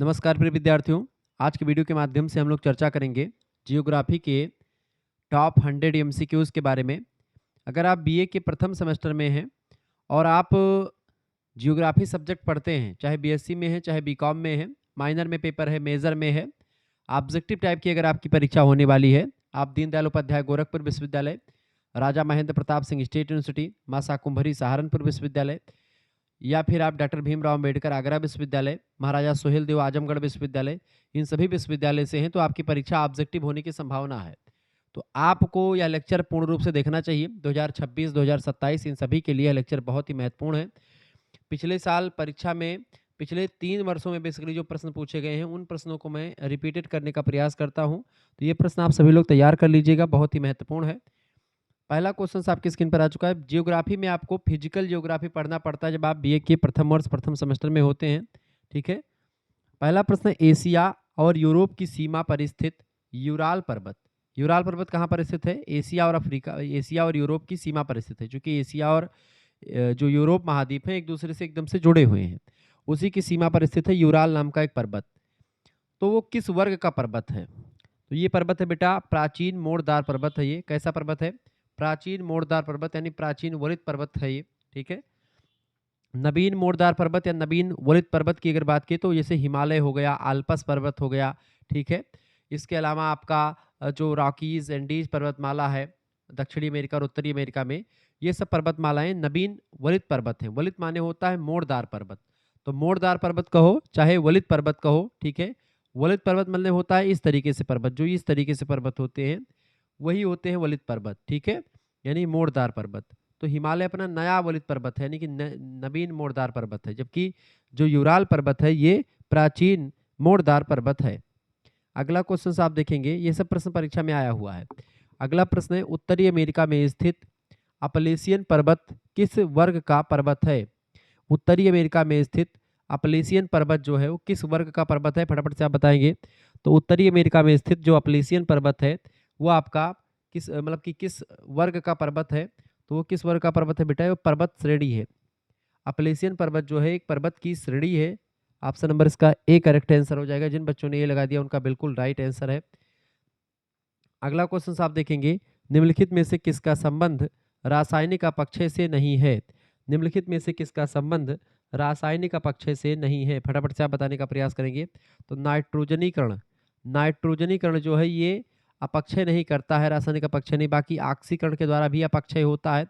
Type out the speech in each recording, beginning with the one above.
नमस्कार प्रिय विद्यार्थियों। आज के वीडियो के माध्यम से हम लोग चर्चा करेंगे जियोग्राफी के टॉप 100 एमसीक्यूज के बारे में। अगर आप बीए के प्रथम सेमेस्टर में हैं और आप जियोग्राफी सब्जेक्ट पढ़ते हैं, चाहे बीएससी में है चाहे बीकॉम में है, माइनर में पेपर है, मेजर में है, ऑब्जेक्टिव टाइप की अगर आपकी परीक्षा होने वाली है, आप दीनदयाल उपाध्याय गोरखपुर विश्वविद्यालय, राजा महेंद्र प्रताप सिंह स्टेट यूनिवर्सिटी, माँ शाकुंभरी सहारनपुर विश्वविद्यालय, या फिर आप डॉक्टर भीमराव अम्बेडकर आगरा विश्वविद्यालय, महाराजा सोहेल देव आजमगढ़ विश्वविद्यालय, इन सभी विश्वविद्यालय से हैं तो आपकी परीक्षा ऑब्जेक्टिव होने की संभावना है। तो आपको यह लेक्चर पूर्ण रूप से देखना चाहिए। 2026 2027 इन सभी के लिए यह लेक्चर बहुत ही महत्वपूर्ण है। पिछले साल परीक्षा में पिछले 3 वर्षों में बेसिकली जो प्रश्न पूछे गए हैं उन प्रश्नों को मैं रिपीटेड करने का प्रयास करता हूं। तो ये प्रश्न आप सभी लोग तैयार कर लीजिएगा, बहुत ही महत्वपूर्ण है। पहला क्वेश्चन आपकी स्क्रीन पर आ चुका है। जियोग्राफी में आपको फिजिकल जियोग्राफी पढ़ना पड़ता है जब आप बीए के प्रथम वर्ष प्रथम सेमेस्टर में होते हैं। ठीक है। पहला प्रश्न, एशिया और यूरोप की सीमा पर स्थित यूराल पर्वत। यूराल पर्वत कहाँ पर स्थित है? एशिया और अफ्रीका, एशिया और यूरोप की सीमा पर स्थित है। क्योंकि एशिया और जो यूरोप महाद्वीप है एक दूसरे से एकदम से जुड़े हुए हैं, उसी की सीमा पर स्थित है यूराल नाम का एक पर्वत। तो वो किस वर्ग का पर्वत है? तो ये पर्वत है बेटा प्राचीन मोड़दार पर्वत है। ये कैसा पर्वत है? प्राचीन मोड़दार पर्वत यानी प्राचीन वलित पर्वत है ये। ठीक है। नवीन मोड़दार पर्वत या नवीन वलित पर्वत की अगर बात की तो जैसे हिमालय हो गया, आल्पस पर्वत हो गया। ठीक है। इसके अलावा आपका जो रॉकीज एंडीज पर्वतमाला है दक्षिणी अमेरिका और उत्तरी अमेरिका में, ये सब पर्वतमालाएं नवीन वलित पर्वत हैं। वलित माने होता है मोड़दार पर्वत। तो मोड़दार पर्वत कहो चाहे वलित पर्वत कहो, ठीक है। वलित पर्वत मतलब होता है इस तरीके से पर्वत, जो इस तरीके से पर्वत होते हैं वही होते हैं वलित पर्वत। ठीक है, यानी मोड़दार पर्वत। तो हिमालय अपना नया वलित पर्वत है, यानी कि नवीन मोड़दार पर्वत है, जबकि जो यूराल पर्वत है ये प्राचीन मोड़दार पर्वत है। अगला क्वेश्चन आप देखेंगे, ये सब प्रश्न परीक्षा में आया हुआ है। अगला प्रश्न है, उत्तरी अमेरिका में स्थित अपलेशियन पर्वत किस वर्ग का पर्वत है? उत्तरी अमेरिका में स्थित अपलेशियन पर्वत जो है वो किस वर्ग का पर्वत है? फटाफट से आप बताएंगे। तो उत्तरी अमेरिका में स्थित जो अपलेशियन पर्वत है वो आपका किस मतलब कि किस वर्ग का पर्वत है? तो वो किस वर्ग का पर्वत है बेटा? वो पर्वत श्रेणी है। अपलेशियन पर्वत जो है एक पर्वत की श्रेणी है। ऑप्शन नंबर इसका ए करेक्ट आंसर हो जाएगा। जिन बच्चों ने ये लगा दिया उनका बिल्कुल राइट आंसर है। अगला क्वेश्चन आप देखेंगे, निम्नलिखित में से किसका संबंध रासायनिक अपक्षय से नहीं है? निम्नलिखित में से किसका संबंध रासायनिक अपक्षय से नहीं है? फटाफट से आप बताने का प्रयास करेंगे। तो नाइट्रोजनीकरण, नाइट्रोजनीकरण जो है ये अपक्षय नहीं करता है, रासायनिक अपक्षय नहीं। बाकी ऑक्सीकरण के द्वारा भी अपक्षय होता है,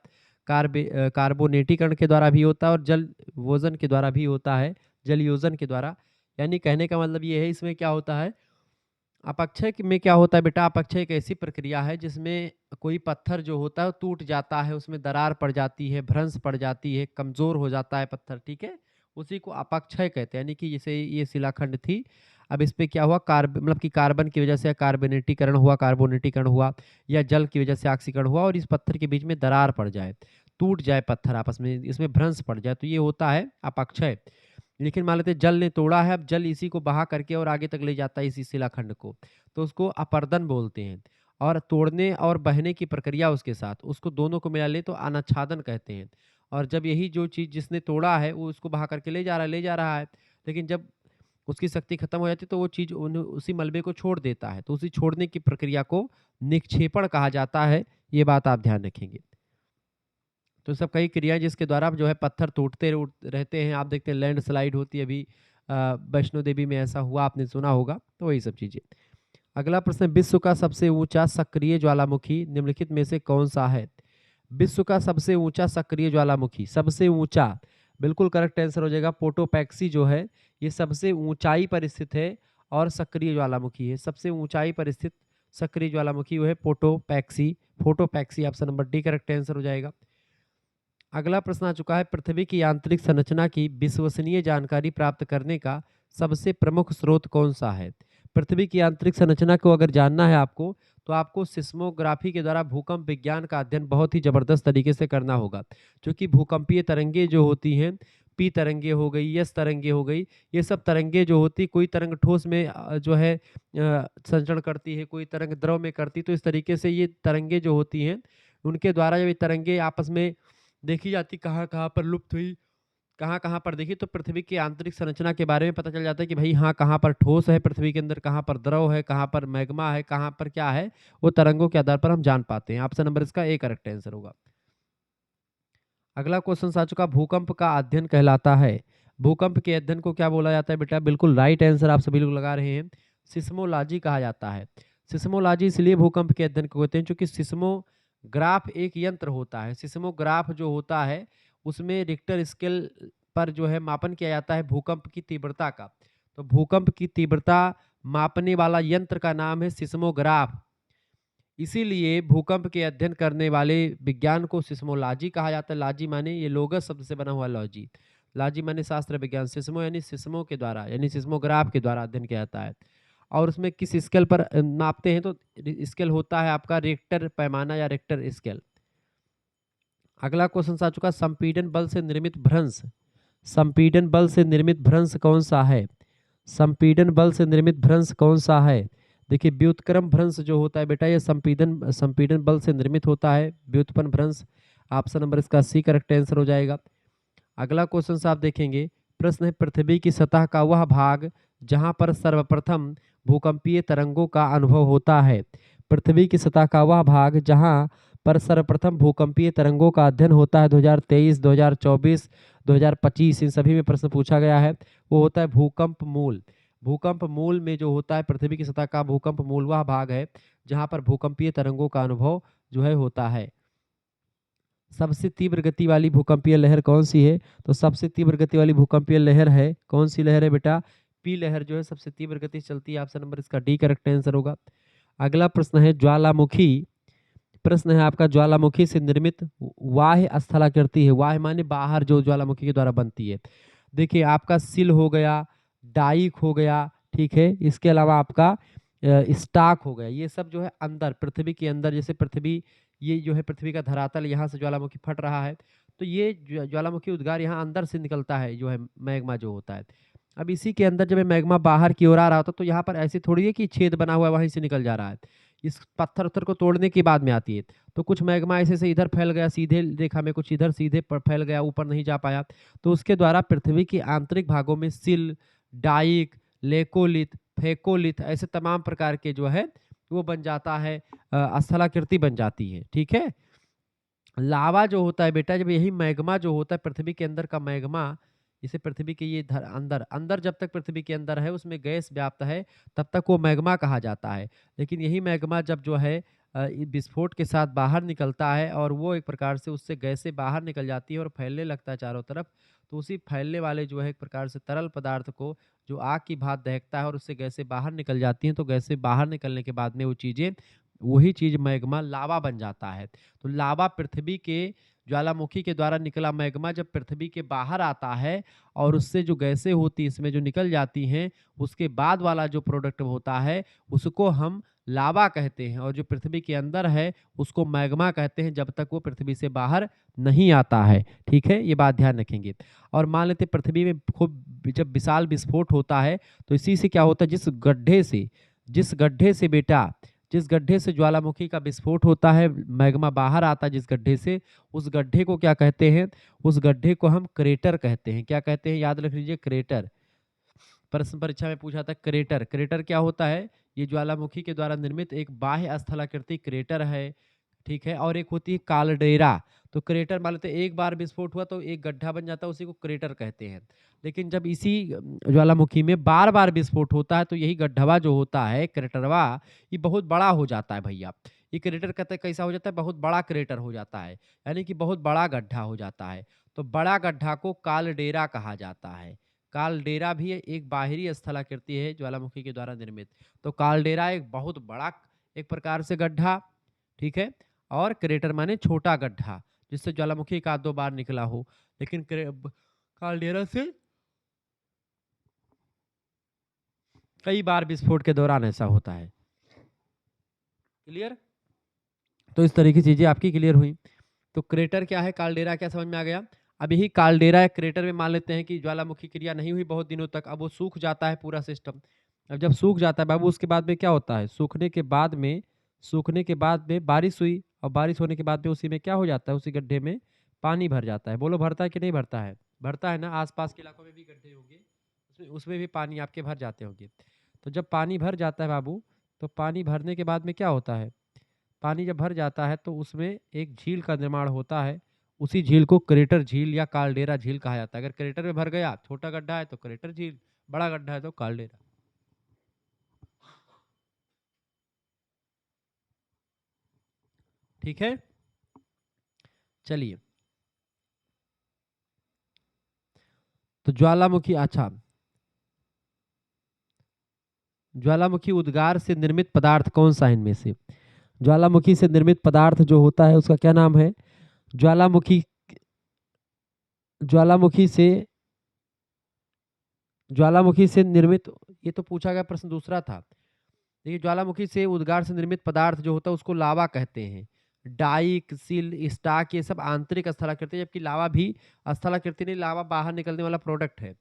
कार्बोनेटीकरण के द्वारा भी होता है और जल योजन के द्वारा भी होता है, जल योजन के द्वारा। यानी कहने का मतलब ये है, इसमें क्या होता है, अपक्षय में क्या होता है बेटा? अपक्षय एक ऐसी प्रक्रिया है जिसमें कोई पत्थर जो होता है वो टूट जाता है, उसमें दरार पड़ जाती है, भ्रंश पड़ जाती है, कमजोर हो जाता है पत्थर। ठीक है, उसी को अपक्षय कहते हैं। यानी कि जैसे ये शिलाखंड थी, अब इस पे क्या हुआ, मतलब कि कार्बन की वजह से कार्बोनेटीकरण हुआ या जल की वजह से ऑक्सीकरण हुआ और इस पत्थर के बीच में दरार पड़ जाए, टूट जाए पत्थर आपस में, इसमें भ्रंश पड़ जाए, तो ये होता है अपक्षय। लेकिन मान लेते जल ने तोड़ा है, अब जल इसी को बहा करके और आगे तक ले जाता है इसी शिलाखंड को, तो उसको अपर्दन बोलते हैं। और तोड़ने और बहने की प्रक्रिया उसके साथ, उसको दोनों को मिला ले तो अनाच्छादन कहते हैं। और जब यही जो चीज़ जिसने तोड़ा है वो उसको बहा करके ले जा रहा है, लेकिन जब उसकी शक्ति खत्म हो जाती है तो वो चीज़ उसी मलबे को छोड़ देता है, तो उसी छोड़ने की प्रक्रिया को निक्षेपण कहा जाता है। ये बात आप ध्यान रखेंगे। तो सब कई क्रियाएं जिसके द्वारा जो है पत्थर टूटते रहते हैं। आप देखते हैं लैंडस्लाइड होती है, अभी वैष्णो देवी में ऐसा हुआ, आपने सुना होगा। तो वही सब चीजें। अगला प्रश्न, विश्व का सबसे ऊंचा सक्रिय ज्वालामुखी निम्नलिखित में से कौन सा है? विश्व का सबसे ऊंचा सक्रिय ज्वालामुखी, सबसे ऊंचा, बिल्कुल करेक्ट आंसर हो जाएगा। पोटोपैक्सी जो है ये सबसे ऊंचाई पर स्थित है और सक्रिय ज्वालामुखी है। सबसे ऊंचाई पर स्थित सक्रिय ज्वालामुखी वो है Cotopaxi. Cotopaxi option number D correct answer हो जाएगा। अगला प्रश्न आ चुका है, पृथ्वी की यांत्रिक संरचना की विश्वसनीय जानकारी प्राप्त करने का सबसे प्रमुख स्रोत कौन सा है? पृथ्वी की यांत्रिक संरचना को अगर जानना है आपको, तो आपको सिस्मोग्राफी के द्वारा भूकंप विज्ञान का अध्ययन बहुत ही जबरदस्त तरीके से करना होगा। क्योंकि भूकंपीय तरंगे जो होती हैं, पी तरंगे हो गई, एस तरंगे हो गई, ये सब तरंगे जो होती, कोई तरंग ठोस में जो है संचरण करती है, कोई तरंग द्रव में करती। तो इस तरीके से ये तरंगे जो होती हैं, उनके द्वारा जब ये तरंगे आपस में देखी जाती, कहाँ कहाँ पर लुप्त हुई, कहाँ-कहाँ पर देखिए तो पृथ्वी की आंतरिक संरचना के बारे में पता चल जाता है कि भाई हाँ, कहाँ पर ठोस है पृथ्वी के अंदर, कहाँ पर द्रव है, कहाँ पर मैग्मा है, कहाँ पर क्या है, वो तरंगों के आधार पर हम जान पाते हैं। ऑप्शन नंबर इसका ए करेक्ट आंसर होगा। अगला क्वेश्चन आ चुका, भूकंप का अध्ययन कहलाता है। भूकंप के अध्ययन को क्या बोला जाता है बेटा? बिल्कुल राइट आंसर आप सभी लोग लगा रहे हैं, सिस्मोलॉजी कहा जाता है। सिस्मोलॉजी इसलिए भूकंप के अध्ययन को कहते हैं क्योंकि सिस्मोग्राफ एक यंत्र होता है। सिस्मोग्राफ जो होता है उसमें रिक्टर स्केल पर जो है मापन किया जाता है भूकंप की तीव्रता का। तो भूकंप की तीव्रता मापने वाला यंत्र का नाम है सिस्मोग्राफ। इसीलिए भूकंप के अध्ययन करने वाले विज्ञान को सिस्मोलॉजी कहा जाता है। लॉजी माने ये लोगस शब्द से बना हुआ लॉजी। लॉजी माने शास्त्र विज्ञान, सिस्मो यानी सिस्मो के द्वारा यानी सिस्मोग्राफ के द्वारा अध्ययन किया जाता है। और उसमें किस स्केल पर नापते हैं तो स्केल होता है आपका रिक्टर पैमाना या रिक्टर स्केल। अगला क्वेश्चन आ चुका, संपीडन बल से निर्मित भ्रंश। संपीडन बल से निर्मित भ्रंश कौन सा है? संपीडन बल से निर्मित भ्रंश कौन सा है? देखिए व्युत्क्रम भ्रंश जो होता है बेटा ये संपीडन बल से निर्मित होता है, व्युत्पन्न भ्रंश। ऑप्शन नंबर इसका सी करेक्ट आंसर हो जाएगा। अगला क्वेश्चन आप देखेंगे, प्रश्न है पृथ्वी की सतह का वह भाग जहां पर सर्वप्रथम भूकंपीय तरंगों का अनुभव होता है। पृथ्वी की सतह का वह भाग जहां पर सर्वप्रथम भूकंपीय तरंगों का अध्ययन होता है 2023, 2024, 2025 इन सभी में प्रश्न पूछा गया है, वो होता है भूकंप मूल। भूकंप मूल में जो होता है पृथ्वी की सतह का भूकंप मूल वह भाग है जहां पर भूकंपीय तरंगों का अनुभव जो है होता है। सबसे तीव्र गति वाली भूकंपीय लहर कौन सी है? तो सबसे तीव्र गति वाली भूकंपीय लहर है, कौन सी लहर है बेटा? पी लहर जो है सबसे तीव्र गति से चलती है। ऑप्शन नंबर इसका डी करेक्ट आंसर होगा। अगला प्रश्न है ज्वालामुखी। प्रश्न है आपका, ज्वालामुखी से निर्मित वाह्य स्थलाकृति है। वाह्य माने बाहर जो ज्वालामुखी के द्वारा बनती है। देखिए आपका सिल हो गया, डाइक हो गया, ठीक है, इसके अलावा आपका स्टाक हो गया, ये सब जो है अंदर पृथ्वी के अंदर, जैसे पृथ्वी ये जो है पृथ्वी का धरातल, यहाँ से ज्वालामुखी फट रहा है तो ये ज्वालामुखी उद्गार यहाँ अंदर से निकलता है जो है मैग्मा जो होता है। अब इसी के अंदर जब ये मैग्मा बाहर की ओर आ रहा होता तो यहाँ पर ऐसी थोड़ी है कि छेद बना हुआ है वहीं से निकल जा रहा है, इस पत्थर उत्थर को तोड़ने के बाद में आती है। तो कुछ मैग्मा ऐसे से इधर फैल गया सीधे रेखा में, कुछ इधर सीधे फैल गया, ऊपर नहीं जा पाया, तो उसके द्वारा पृथ्वी के आंतरिक भागों में सिल, डाइक, लेकोलिथ, फेकोलिथ ऐसे तमाम प्रकार के जो है वो बन जाता है, स्थलाकृति बन जाती है। ठीक है, लावा जो होता है बेटा, जब यही मैग्मा जो होता है पृथ्वी के अंदर का मैग्मा, जैसे पृथ्वी के ये अंदर अंदर जब तक पृथ्वी के अंदर है उसमें गैस व्याप्त है तब तक वो मैग्मा कहा जाता है। लेकिन यही मैग्मा जब जो है विस्फोट के साथ बाहर निकलता है और वो एक प्रकार से उससे गैसें बाहर निकल जाती है और फैलने लगता है चारों तरफ, तो उसी फैलने वाले जो है एक प्रकार से तरल पदार्थ को जो आग की भाप दहकता है और उससे गैसें बाहर निकल जाती हैं, तो गैसें बाहर निकलने के बाद में वो चीज़ें, वही चीज़ मैग्मा लावा बन जाता है। तो लावा पृथ्वी के ज्वालामुखी के द्वारा निकला मैग्मा जब पृथ्वी के बाहर आता है और उससे जो गैसें होती इसमें जो निकल जाती हैं, उसके बाद वाला जो प्रोडक्ट होता है उसको हम लावा कहते हैं, और जो पृथ्वी के अंदर है उसको मैग्मा कहते हैं जब तक वो पृथ्वी से बाहर नहीं आता है। ठीक है, ये बात ध्यान रखेंगे। और मान लेते पृथ्वी में खूब जब विशाल विस्फोट होता है तो इसी से क्या होता है, जिस गड्ढे से ज्वालामुखी का विस्फोट होता है, मैग्मा बाहर आता है जिस गड्ढे से, उस गड्ढे को क्या कहते हैं? उस गड्ढे को हम क्रेटर कहते हैं। क्या कहते हैं? याद रख लीजिए, क्रेटर। प्रश्न परीक्षा में पूछा था क्रेटर। क्रेटर क्या होता है? ये ज्वालामुखी के द्वारा निर्मित एक बाह्य स्थलाकृति क्रेटर है। ठीक है, और एक होती है कालडेरा। तो क्रेटर मान लेते हैं एक बार विस्फोट हुआ तो एक गड्ढा बन जाता है, उसी को क्रेटर कहते हैं। लेकिन जब इसी ज्वालामुखी में बार बार विस्फोट होता है तो यही गड्ढवा जो होता है क्रेटरवा, ये बहुत बड़ा हो जाता है भैया। ये क्रेटर कहते हैं कैसा हो जाता है? बहुत बड़ा क्रेटर हो जाता है, यानी कि बहुत बड़ा गड्ढा हो जाता है। तो बड़ा गड्ढा को कालडेरा कहा जाता है। कालडेरा भी एक बाहरी स्थलाकृति है ज्वालामुखी के द्वारा निर्मित। तो कालडेरा एक बहुत बड़ा एक प्रकार से गड्ढा, ठीक है, और क्रेटर माने छोटा गड्ढा जिससे ज्वालामुखी एक आध दो बार निकला हो। लेकिन कालडेरा से कई बार विस्फोट के दौरान ऐसा होता है। क्लियर? तो इस तरह की चीजें आपकी क्लियर हुई। तो क्रेटर क्या है, कालडेरा क्या, समझ में आ गया? अब यही कालडेरा क्रेटर में मान लेते हैं कि ज्वालामुखी क्रिया नहीं हुई बहुत दिनों तक, अब वो सूख जाता है पूरा सिस्टम। अब जब सूख जाता है बाबू, उसके बाद में क्या होता है? सूखने के बाद में बारिश हुई, और बारिश होने के बाद में उसी में क्या हो जाता है? उसी गड्ढे में पानी भर जाता है। बोलो भरता है कि नहीं भरता है? भरता है ना, आसपास के इलाकों में भी गड्ढे होंगे, उसमें उसमें भी पानी आपके भर जाते होंगे। तो जब पानी भर जाता है बाबू, तो पानी भरने के बाद में क्या होता है, पानी जब भर जाता है तो उसमें एक झील का निर्माण होता है। उसी झील को क्रेटर झील या काल्डेरा झील कहा जाता है। अगर क्रेटर में भर गया, छोटा गड्ढा है तो क्रेटर झील, बड़ा गड्ढा है तो काल्डेरा। ठीक है, चलिए। तो ज्वालामुखी, अच्छा, ज्वालामुखी उद्गार से निर्मित पदार्थ कौन सा है इनमें से? ज्वालामुखी से निर्मित पदार्थ जो होता है उसका क्या नाम है? ज्वालामुखी, ज्वालामुखी से, ज्वालामुखी से निर्मित, ये तो पूछा गया प्रश्न दूसरा था। देखिए, ज्वालामुखी से उद्गार से निर्मित पदार्थ जो होता है उसको लावा कहते हैं। डाइक, सिल, स्टाक, ये सब आंतरिक स्थलाकृति, जबकि लावा भी स्थलाकृति नहीं, लावा बाहर निकलने वाला प्रोडक्ट है।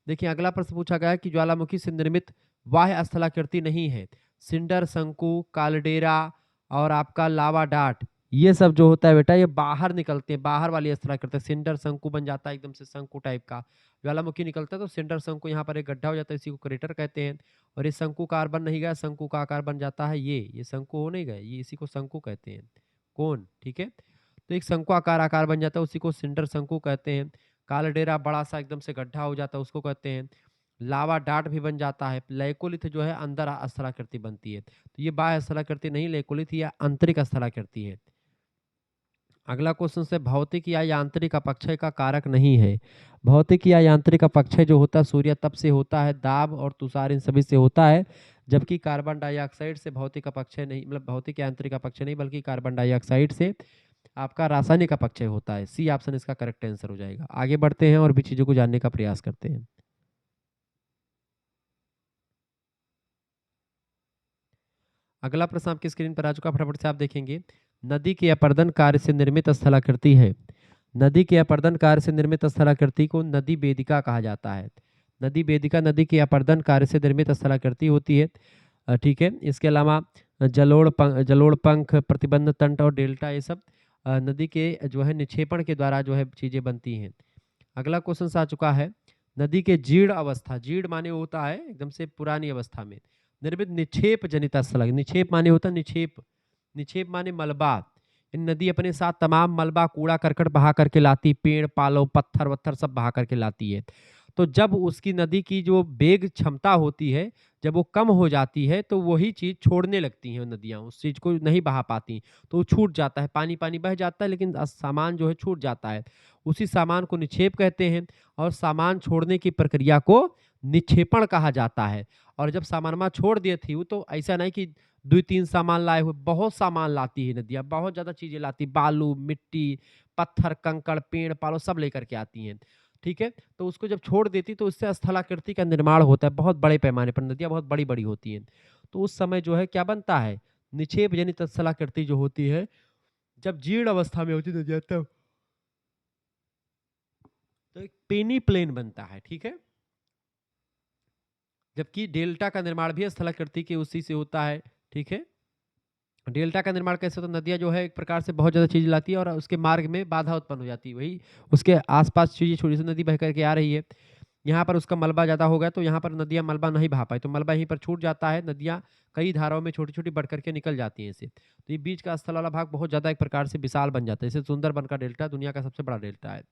देखिए, अगला प्रश्न पूछा गया है कि ज्वालामुखी से निर्मित बाह्य स्थलाकृति नहीं है। सिंडर, शंकु, कालडेरा और आपका लावा डाट, ये सब जो होता है बेटा ये बाहर निकलते हैं, बाहर वाली स्थलाकृति। सिंडर शंकु बन जाता है एकदम से शंकु टाइप का, ज्वालामुखी निकलता है तो सिंडर शंकु, यहाँ पर एक गड्ढा हो जाता है, इसी को क्रेटर कहते हैं। और ये शंकु का आकार बन नहीं गया, शंकु का आकार बन जाता है, ये शंकु हो नहीं गए, ये इसी को शंकु कहते हैं, कौन, ठीक है। तो एक शंकु आकार बन जाता है, उसी को सिंडर शंकु कहते हैं। कालडेरा बड़ा सा एकदम से गड्ढा हो जाता है, उसको कहते हैं। लावा डाट भी बन जाता है। लैकोलिथ जो है अंदर स्थलाकृति बनती है, तो ये बाह्य स्थलाकृति नहीं, लैकोलिथ या आंतरिक स्थलाकृति है। अगला क्वेश्चन से, भौतिक या यांत्रिक अपक्षय का कारक नहीं है। भौतिक या यांत्रिक अपक्षय जो होता है सूर्य तप से होता है, दाब और तुषार इन सभी से होता है, जबकि कार्बन डाइऑक्साइड से भौतिक अपक्षय नहीं, मतलब भौतिक यांत्रिक अपक्षय नहीं, बल्कि कार्बन डाइऑक्साइड से आपका रासायनिक अपक्षय होता है। सी ऑप्शन इसका करेक्ट आंसर हो जाएगा। आगे बढ़ते हैं और भी चीजों को जानने का प्रयास करते हैं। अगला प्रश्न आपकी स्क्रीन पर आ चुका, फटाफट से आप देखेंगे। नदी के अपर्दन कार्य से निर्मित स्थलाकृति है। नदी के अपर्दन कार्य से निर्मित स्थलाकृति को नदी वेदिका कहा जाता है। नदी वेदिका नदी के अपर्दन कार्य से निर्मित स्थलाकृति होती है। ठीक है, इसके अलावा जलोढ़ पंख, प्रतिबंध तंट और डेल्टा, ये सब नदी के जो है निक्षेपण के द्वारा जो है चीजें बनती हैं। अगला क्वेश्चन आ चुका है, नदी के जीर्ण अवस्था, जीर्ण माने होता है एकदम से पुरानी अवस्था में निर्मित निक्षेप जनित स्थल। निक्षेप माने होता है निक्षेप, निक्षेप माने मलबा। इन नदी अपने साथ तमाम मलबा कूड़ा करकट बहा करके लाती, पेड़ पालो पत्थर वत्थर सब बहा करके लाती है। तो जब उसकी नदी की जो वेग क्षमता होती है, जब वो कम हो जाती है तो वही चीज छोड़ने लगती हैं नदियां, उस चीज को नहीं बहा पाती, तो वो छूट जाता है, पानी पानी बह जाता है, लेकिन सामान जो है छूट जाता है। उसी सामान को निक्षेप कहते हैं, और सामान छोड़ने की प्रक्रिया को निक्षेपण कहा जाता है। और जब सामान छोड़ दिए थी वो, तो ऐसा नहीं कि 2-3 सामान लाए हुए, बहुत सामान लाती है नदियाँ, बहुत ज़्यादा चीज़ें लाती, बालू, मिट्टी, पत्थर, कंकड़, पेड़, पालो सब लेकर के आती हैं। ठीक है? तो उसको जब छोड़ देती तो उससे स्थलाकृति का निर्माण होता है, बहुत बड़े पैमाने पर, नदियाँ बहुत बड़ी-बड़ी होती हैं। तो उस समय जो है क्या बनता है? निक्षेप जनित स्थलाकृति जो होती है, जब जीर्ण अवस्था में होती है नदियाँ, तब तो एक पेनी प्लेन बनता है। ठीक है? जबकि डेल्टा का निर्माण भी स्थलाकृति के उसी से होता है। ठीक है? डेल्टा का निर्माण कैसे होता है? नदियाँ जो है एक प्रकार से बहुत ज़्यादा चीज़ लाती है और उसके मार्ग में बाधा उत्पन्न हो जाती है। वही उसके आसपास चीज़ें, छोटी सी नदी बह करके आ रही है, यहाँ पर उसका मलबा ज़्यादा हो गया तो यहाँ पर नदियाँ मलबा नहीं बहा पाई, तो मलबा यहीं पर छूट जाता है, नदियाँ कई धाराओं में छोटी छोटी बढ़ करके निकल जाती हैं इससे। तो ये बीच का स्थल वाला भाग बहुत ज़्यादा एक प्रकार से विशाल बन जाता है। जैसे सुंदरबन का डेल्टा दुनिया का सबसे बड़ा डेल्टा है।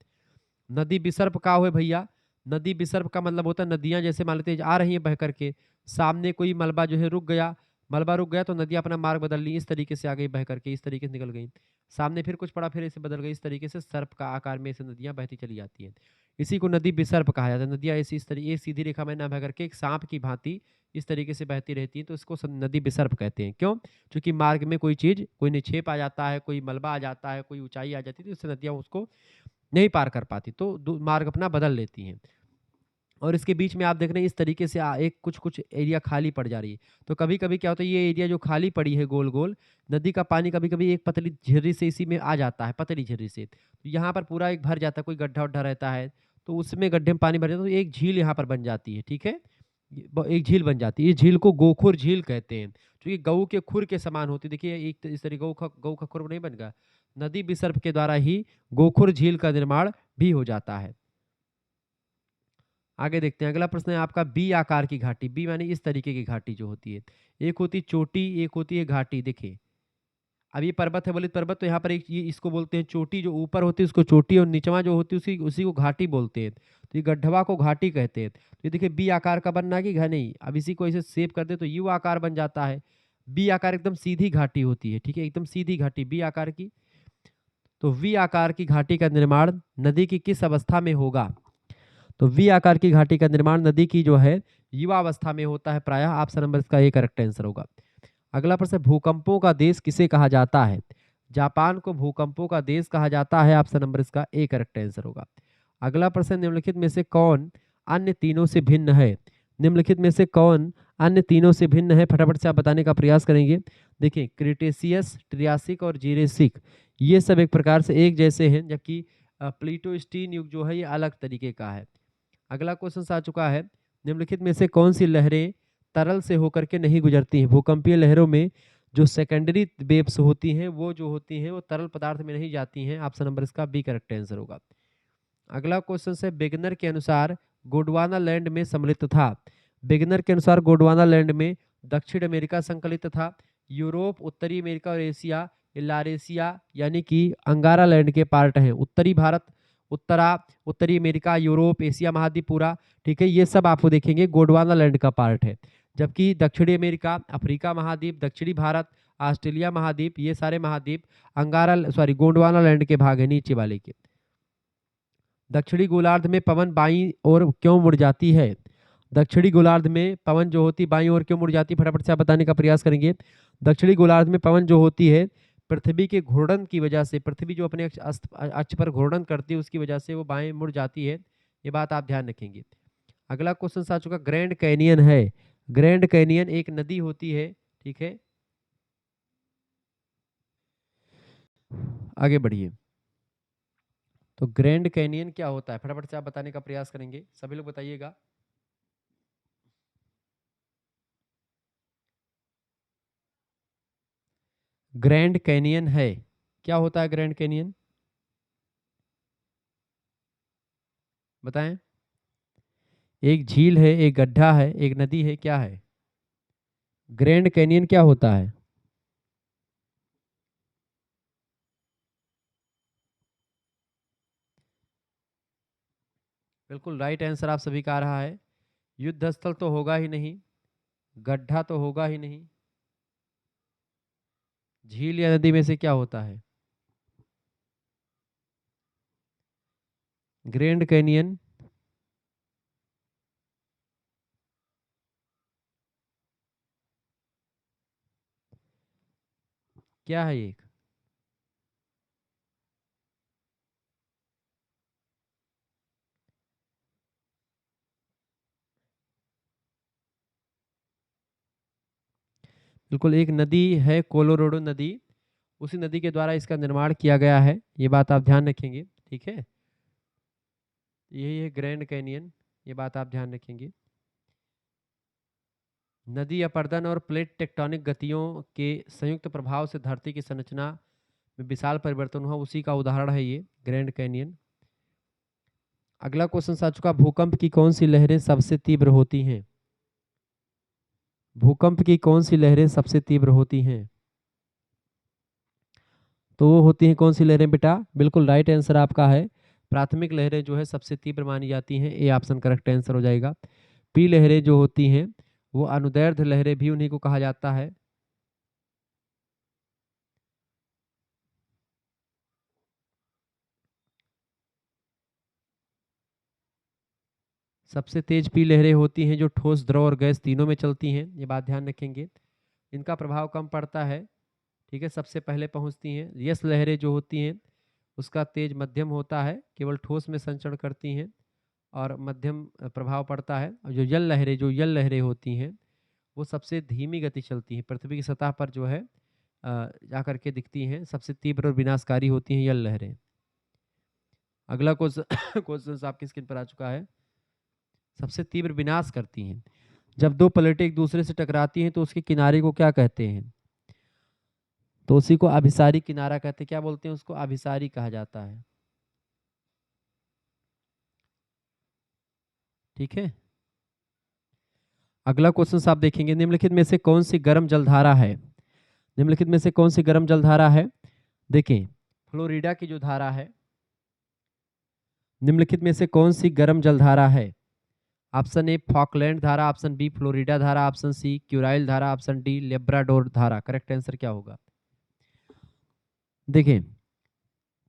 नदी विसर्प का हुए भैया, नदी विसर्प का मतलब होता है नदियाँ जैसे मान लेते हैं आ रही हैं बह करके, सामने कोई मलबा जो है रुक गया, मलबा रुक गया तो नदियाँ अपना मार्ग बदल ली, इस तरीके से आ गई बह करके, इस तरीके से निकल गई। सामने फिर कुछ पड़ा, फिर इसे बदल गई, इस तरीके से सर्प का आकार में ऐसे नदियाँ बहती चली जाती हैं। इसी को नदी विसर्प कहा जाता है। नदियाँ ऐसी इस तरीके एक सीधी रेखा में ना बह करके एक सांप की भांति इस तरीके से बहती रहती हैं, तो इसको नदी विसर्प कहते हैं। क्यों? क्योंकि मार्ग में कोई चीज़, कोई निक्षेप आ जाता है, कोई मलबा आ जाता है, कोई ऊंचाई आ जाती है, तो इससे नदियाँ उसको नहीं पार कर पाती, तो मार्ग अपना बदल लेती हैं। और इसके बीच में आप देख रहे हैं इस तरीके से एक कुछ कुछ एरिया खाली पड़ जा रही है। तो कभी कभी क्या होता है, ये एरिया जो खाली पड़ी है गोल गोल, नदी का पानी कभी कभी एक पतली झिर्री से इसी में आ जाता है, पतली झिर्री से, तो यहाँ पर पूरा एक भर जाता है, कोई गड्ढा उड्ढा रहता है तो उसमें गड्ढे में पानी भर जाता है, तो एक झील यहाँ पर बन जाती है। ठीक है? एक झील बन जाती है, इस झील को गोखुर झील कहते हैं, क्योंकि गऊ के खुर के समान होती है। देखिए एक इस तरीके गऊ का खुर नहीं बन गया, नदी विसर्प के द्वारा ही गोखुर झील का निर्माण भी हो जाता है। आगे देखते हैं, अगला प्रश्न है आपका बी आकार की घाटी। बी माने इस तरीके की घाटी जो होती है, एक होती है चोटी, एक होती है घाटी। देखिए अब ये पर्वत है, बोलित पर्वत, तो यहाँ पर एक ये इसको बोलते हैं चोटी, जो ऊपर होती है उसको चोटी और निचवा जो होती है उसी उसी को घाटी बोलते हैं। तो ये गड्ढवा को घाटी कहते हैं। तो ये देखिए बी आकार का बनना कि घ नहीं, अब इसी को ऐसे सेव कर दे तो यू आकार बन जाता है। बी आकार एकदम सीधी घाटी होती है, ठीक है, एकदम सीधी घाटी बी आकार की। तो वी आकार की घाटी का निर्माण नदी की किस अवस्था में होगा? तो वी आकार की घाटी का निर्माण नदी की जो है युवावस्था में होता है प्रायः। ऑप्शन नंबर इसका ए करेक्ट आंसर होगा। अगला प्रश्न, भूकंपों का देश किसे कहा जाता है? जापान को भूकंपों का देश कहा जाता है। ऑप्शन नंबर इसका ए करेक्ट आंसर होगा। अगला प्रश्न, निम्नलिखित में से कौन अन्य तीनों से भिन्न है? निम्नलिखित में से कौन अन्य तीनों से भिन्न है? फटाफट से आप बताने का प्रयास करेंगे। देखिए क्रिटेशियस, ट्रियासिक और जीरेसिक ये सब एक प्रकार से एक जैसे हैं, जबकि प्लीटोस्टीन युग जो है ये अलग तरीके का है। अगला क्वेश्चन आ चुका है, निम्नलिखित में से कौन सी लहरें तरल से होकर के नहीं गुजरती हैं? भूकंपीय लहरों में जो सेकेंडरी वेव्स होती हैं वो जो होती हैं वो तरल पदार्थ में नहीं जाती हैं। ऑप्शन नंबर इसका बी करेक्ट आंसर होगा। अगला क्वेश्चन है, बेगनर के अनुसार गोंडवाना लैंड में सम्मिलित था। बेगनर के अनुसार गोंडवाना लैंड में दक्षिण अमेरिका संकलित था, यूरोप, उत्तरी अमेरिका और एशिया, लारेशिया यानी कि अंगारा लैंड के पार्ट हैं। उत्तरी भारत, उत्तरी अमेरिका, यूरोप, एशिया महाद्वीप पूरा, ठीक है, ये सब आपको देखेंगे गोंडवाना लैंड का पार्ट है। जबकि दक्षिणी अमेरिका, अफ्रीका महाद्वीप, दक्षिणी भारत, ऑस्ट्रेलिया महाद्वीप, ये सारे महाद्वीप गोंडवाना लैंड के भाग है, नीचे वाले के। दक्षिणी गोलार्ध में पवन बाईं ओर क्यों मुड़ जाती है? दक्षिणी गोलार्ध में पवन जो होती बाईं ओर क्यों मुड़ जाती है? फटाफट से आप बताने का प्रयास करेंगे। दक्षिणी गोलार्ध में पवन जो होती है पृथ्वी के घूर्णन की वजह से, पृथ्वी जो अपने अक्ष पर घूर्णन करती है उसकी वजह से वो बाएं मुड़ जाती है। ये बात आप ध्यान रखेंगे। अगला क्वेश्चन आ चुका, ग्रैंड कैनियन है। ग्रैंड कैनियन एक नदी होती है, ठीक है, आगे बढ़िए। तो ग्रैंड कैनियन क्या होता है? फटाफट से आप बताने का प्रयास करेंगे, सभी लोग बताइएगा। ग्रैंड कैनियन है, क्या होता है ग्रैंड कैनियन? बताएं। एक झील है, एक गड्ढा है, एक नदी है, क्या है? ग्रैंड कैनियन क्या होता है? बिल्कुल राइट आंसर आप सभी का आ रहा है। युद्ध स्थल तो होगा ही नहीं, गड्ढा तो होगा ही नहीं, झील या नदी में से क्या होता है? ग्रैंड कैनियन क्या है? एक बिल्कुल एक नदी है, कोलोराडो नदी, उसी नदी के द्वारा इसका निर्माण किया गया है, ये बात आप ध्यान रखेंगे, ठीक है। यही है ग्रैंड कैनियन, ये बात आप ध्यान रखेंगे। नदी अपरदन और प्लेट टेक्टोनिक गतियों के संयुक्त प्रभाव से धरती की संरचना में विशाल परिवर्तन हुआ, उसी का उदाहरण है ये ग्रैंड कैनियन। अगला क्वेश्चन आ चुका, भूकंप की कौन सी लहरें सबसे तीव्र होती हैं? भूकंप की कौन सी लहरें सबसे तीव्र होती हैं? तो वो होती हैं कौन सी लहरें बेटा? बिल्कुल राइट आंसर आपका है, प्राथमिक लहरें जो है सबसे तीव्र मानी जाती हैं, ए ऑप्शन करेक्ट आंसर हो जाएगा। पी लहरें जो होती हैं वो अनुदैर्ध्य लहरें भी उन्हीं को कहा जाता है। सबसे तेज पी लहरें होती हैं जो ठोस, द्रव और गैस तीनों में चलती हैं, ये बात ध्यान रखेंगे। इनका प्रभाव कम पड़ता है, ठीक है, सबसे पहले पहुंचती हैं। यस लहरें जो होती हैं उसका तेज मध्यम होता है, केवल ठोस में संचरण करती हैं और मध्यम प्रभाव पड़ता है। और जो यल लहरें होती हैं वो सबसे धीमी गति चलती हैं, पृथ्वी की सतह पर जो है जा करके दिखती हैं, सबसे तीव्र और विनाशकारी होती हैं यल लहरें। अगला क्वेश्चन क्वेश्चन आपकी स्क्रीन पर आ चुका है, सबसे तीव्र विनाश करती हैं। जब दो प्लेटें एक दूसरे से टकराती हैं तो उसके किनारे को क्या कहते हैं? तो उसी को अभिसारी किनारा कहते हैं। क्या बोलते हैं उसको? अभिसारी कहा जाता है, ठीक है। अगला क्वेश्चन आप देखेंगे, निम्नलिखित में से कौन सी गर्म जलधारा है? निम्नलिखित में से कौन सी गर्म जलधारा है? देखिए, फ्लोरिडा की जो धारा है, निम्नलिखित में से कौन सी गर्म जलधारा है? ऑप्शन ए फॉकलैंड धारा, ऑप्शन बी फ्लोरिडा धारा, ऑप्शन सी क्यूराइल धारा, ऑप्शन डी लेब्राडोर धारा। करेक्ट आंसर क्या होगा? देखिए,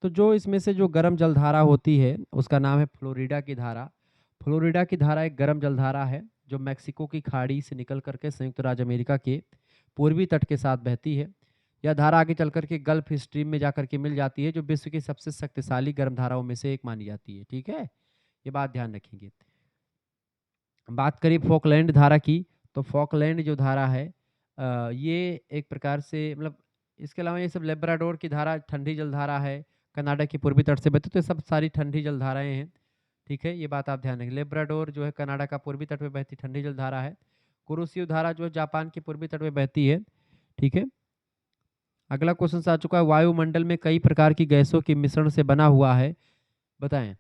तो जो इसमें से जो गर्म जलधारा होती है उसका नाम है फ्लोरिडा की धारा। फ्लोरिडा की धारा एक गर्म जलधारा है जो मैक्सिको की खाड़ी से निकल करके संयुक्त राज्य अमेरिका के पूर्वी तट के साथ बहती है। यह धारा आगे चल करके गल्फ स्ट्रीम में जाकर के मिल जाती है, जो विश्व की सबसे शक्तिशाली गर्म धाराओं में से एक मानी जाती है। ठीक है, ये बात ध्यान रखेंगे। बात करें फॉकलैंड धारा की, तो फॉकलैंड जो धारा है ये एक प्रकार से मतलब, इसके अलावा ये सब लेब्राडोर की धारा ठंडी जलधारा है, कनाडा के पूर्वी तट से बहती, तो ये सब सारी ठंडी जलधाराएं हैं। ठीक है, ये बात आप ध्यान रखें। लेब्राडोर जो है कनाडा का पूर्वी तट पे बहती ठंडी जलधारा है। कुरुशियो धारा जो है जापान के पूर्वी तट पे बहती है। ठीक है, अगला क्वेश्चन आ चुका है, वायुमंडल में कई प्रकार की गैसों के मिश्रण से बना हुआ है, बताएं।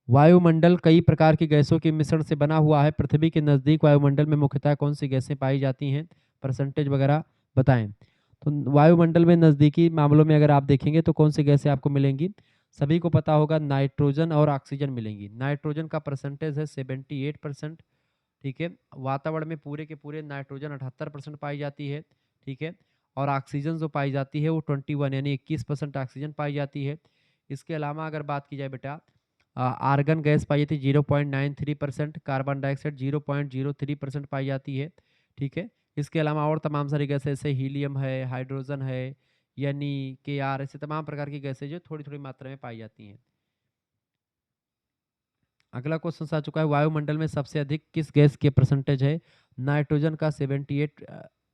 वायुमंडल कई प्रकार की गैसों के मिश्रण से बना हुआ है। पृथ्वी के नजदीक वायुमंडल में मुख्यतः कौन सी गैसें पाई जाती हैं? परसेंटेज वगैरह बताएं। तो वायुमंडल में नजदीकी मामलों में अगर आप देखेंगे तो कौन सी गैसें आपको मिलेंगी? सभी को पता होगा, नाइट्रोजन और ऑक्सीजन मिलेंगी। नाइट्रोजन का परसेंटेज है 78%। ठीक है, वातावरण में पूरे के पूरे नाइट्रोजन 78% पाई जाती है। ठीक है, और ऑक्सीजन जो पाई जाती है वो 21 यानी 21% ऑक्सीजन पाई जाती है। इसके अलावा अगर बात की जाए बेटा, आर्गन गैस पाई जाती है 0.93%, कार्बन डाइऑक्साइड 0.03% पाई जाती है। ठीक है, इसके अलावा और तमाम सारी गैसें जैसे हीलियम है, हाइड्रोजन है, यानी के आर, ऐसे तमाम प्रकार की गैसें जो थोड़ी थोड़ी मात्रा में पाई जाती हैं। अगला क्वेश्चन आ चुका है, वायुमंडल में सबसे अधिक किस गैस के परसेंटेज है? नाइट्रोजन का 78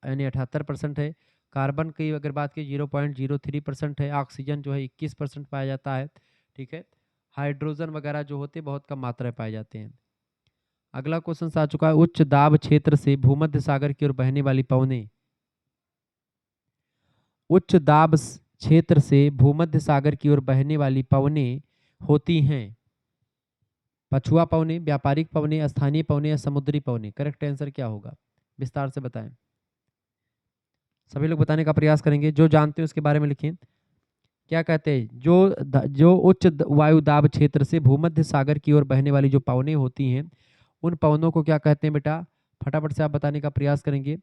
यानी 78% है। कार्बन की अगर बात की 0.03% है। ऑक्सीजन जो है 21% पाया जाता है। ठीक है, हाइड्रोजन वगैरह जो होते हैं बहुत कम मात्रा में पाए जाते हैं। अगला क्वेश्चन आ चुका है, उच्च दाब क्षेत्र से भूमध्य सागर की ओर बहने वाली पवनें। उच्च दाब क्षेत्र से भूमध्य सागर की ओर बहने वाली पवनें होती हैं पछुआ पवने, व्यापारिक पवने, स्थानीय पवने या समुद्री पवने। करेक्ट आंसर क्या होगा? विस्तार से बताएं। सभी लोग बताने का प्रयास करेंगे, जो जानते हैं उसके बारे में लिखें। क्या कहते हैं? जो उच्च वायु दाब क्षेत्र से भूमध्य सागर की ओर बहने वाली जो पवनें होती हैं, उन पवनों को क्या कहते हैं बेटा? फटाफट से आप बताने का प्रयास करेंगे।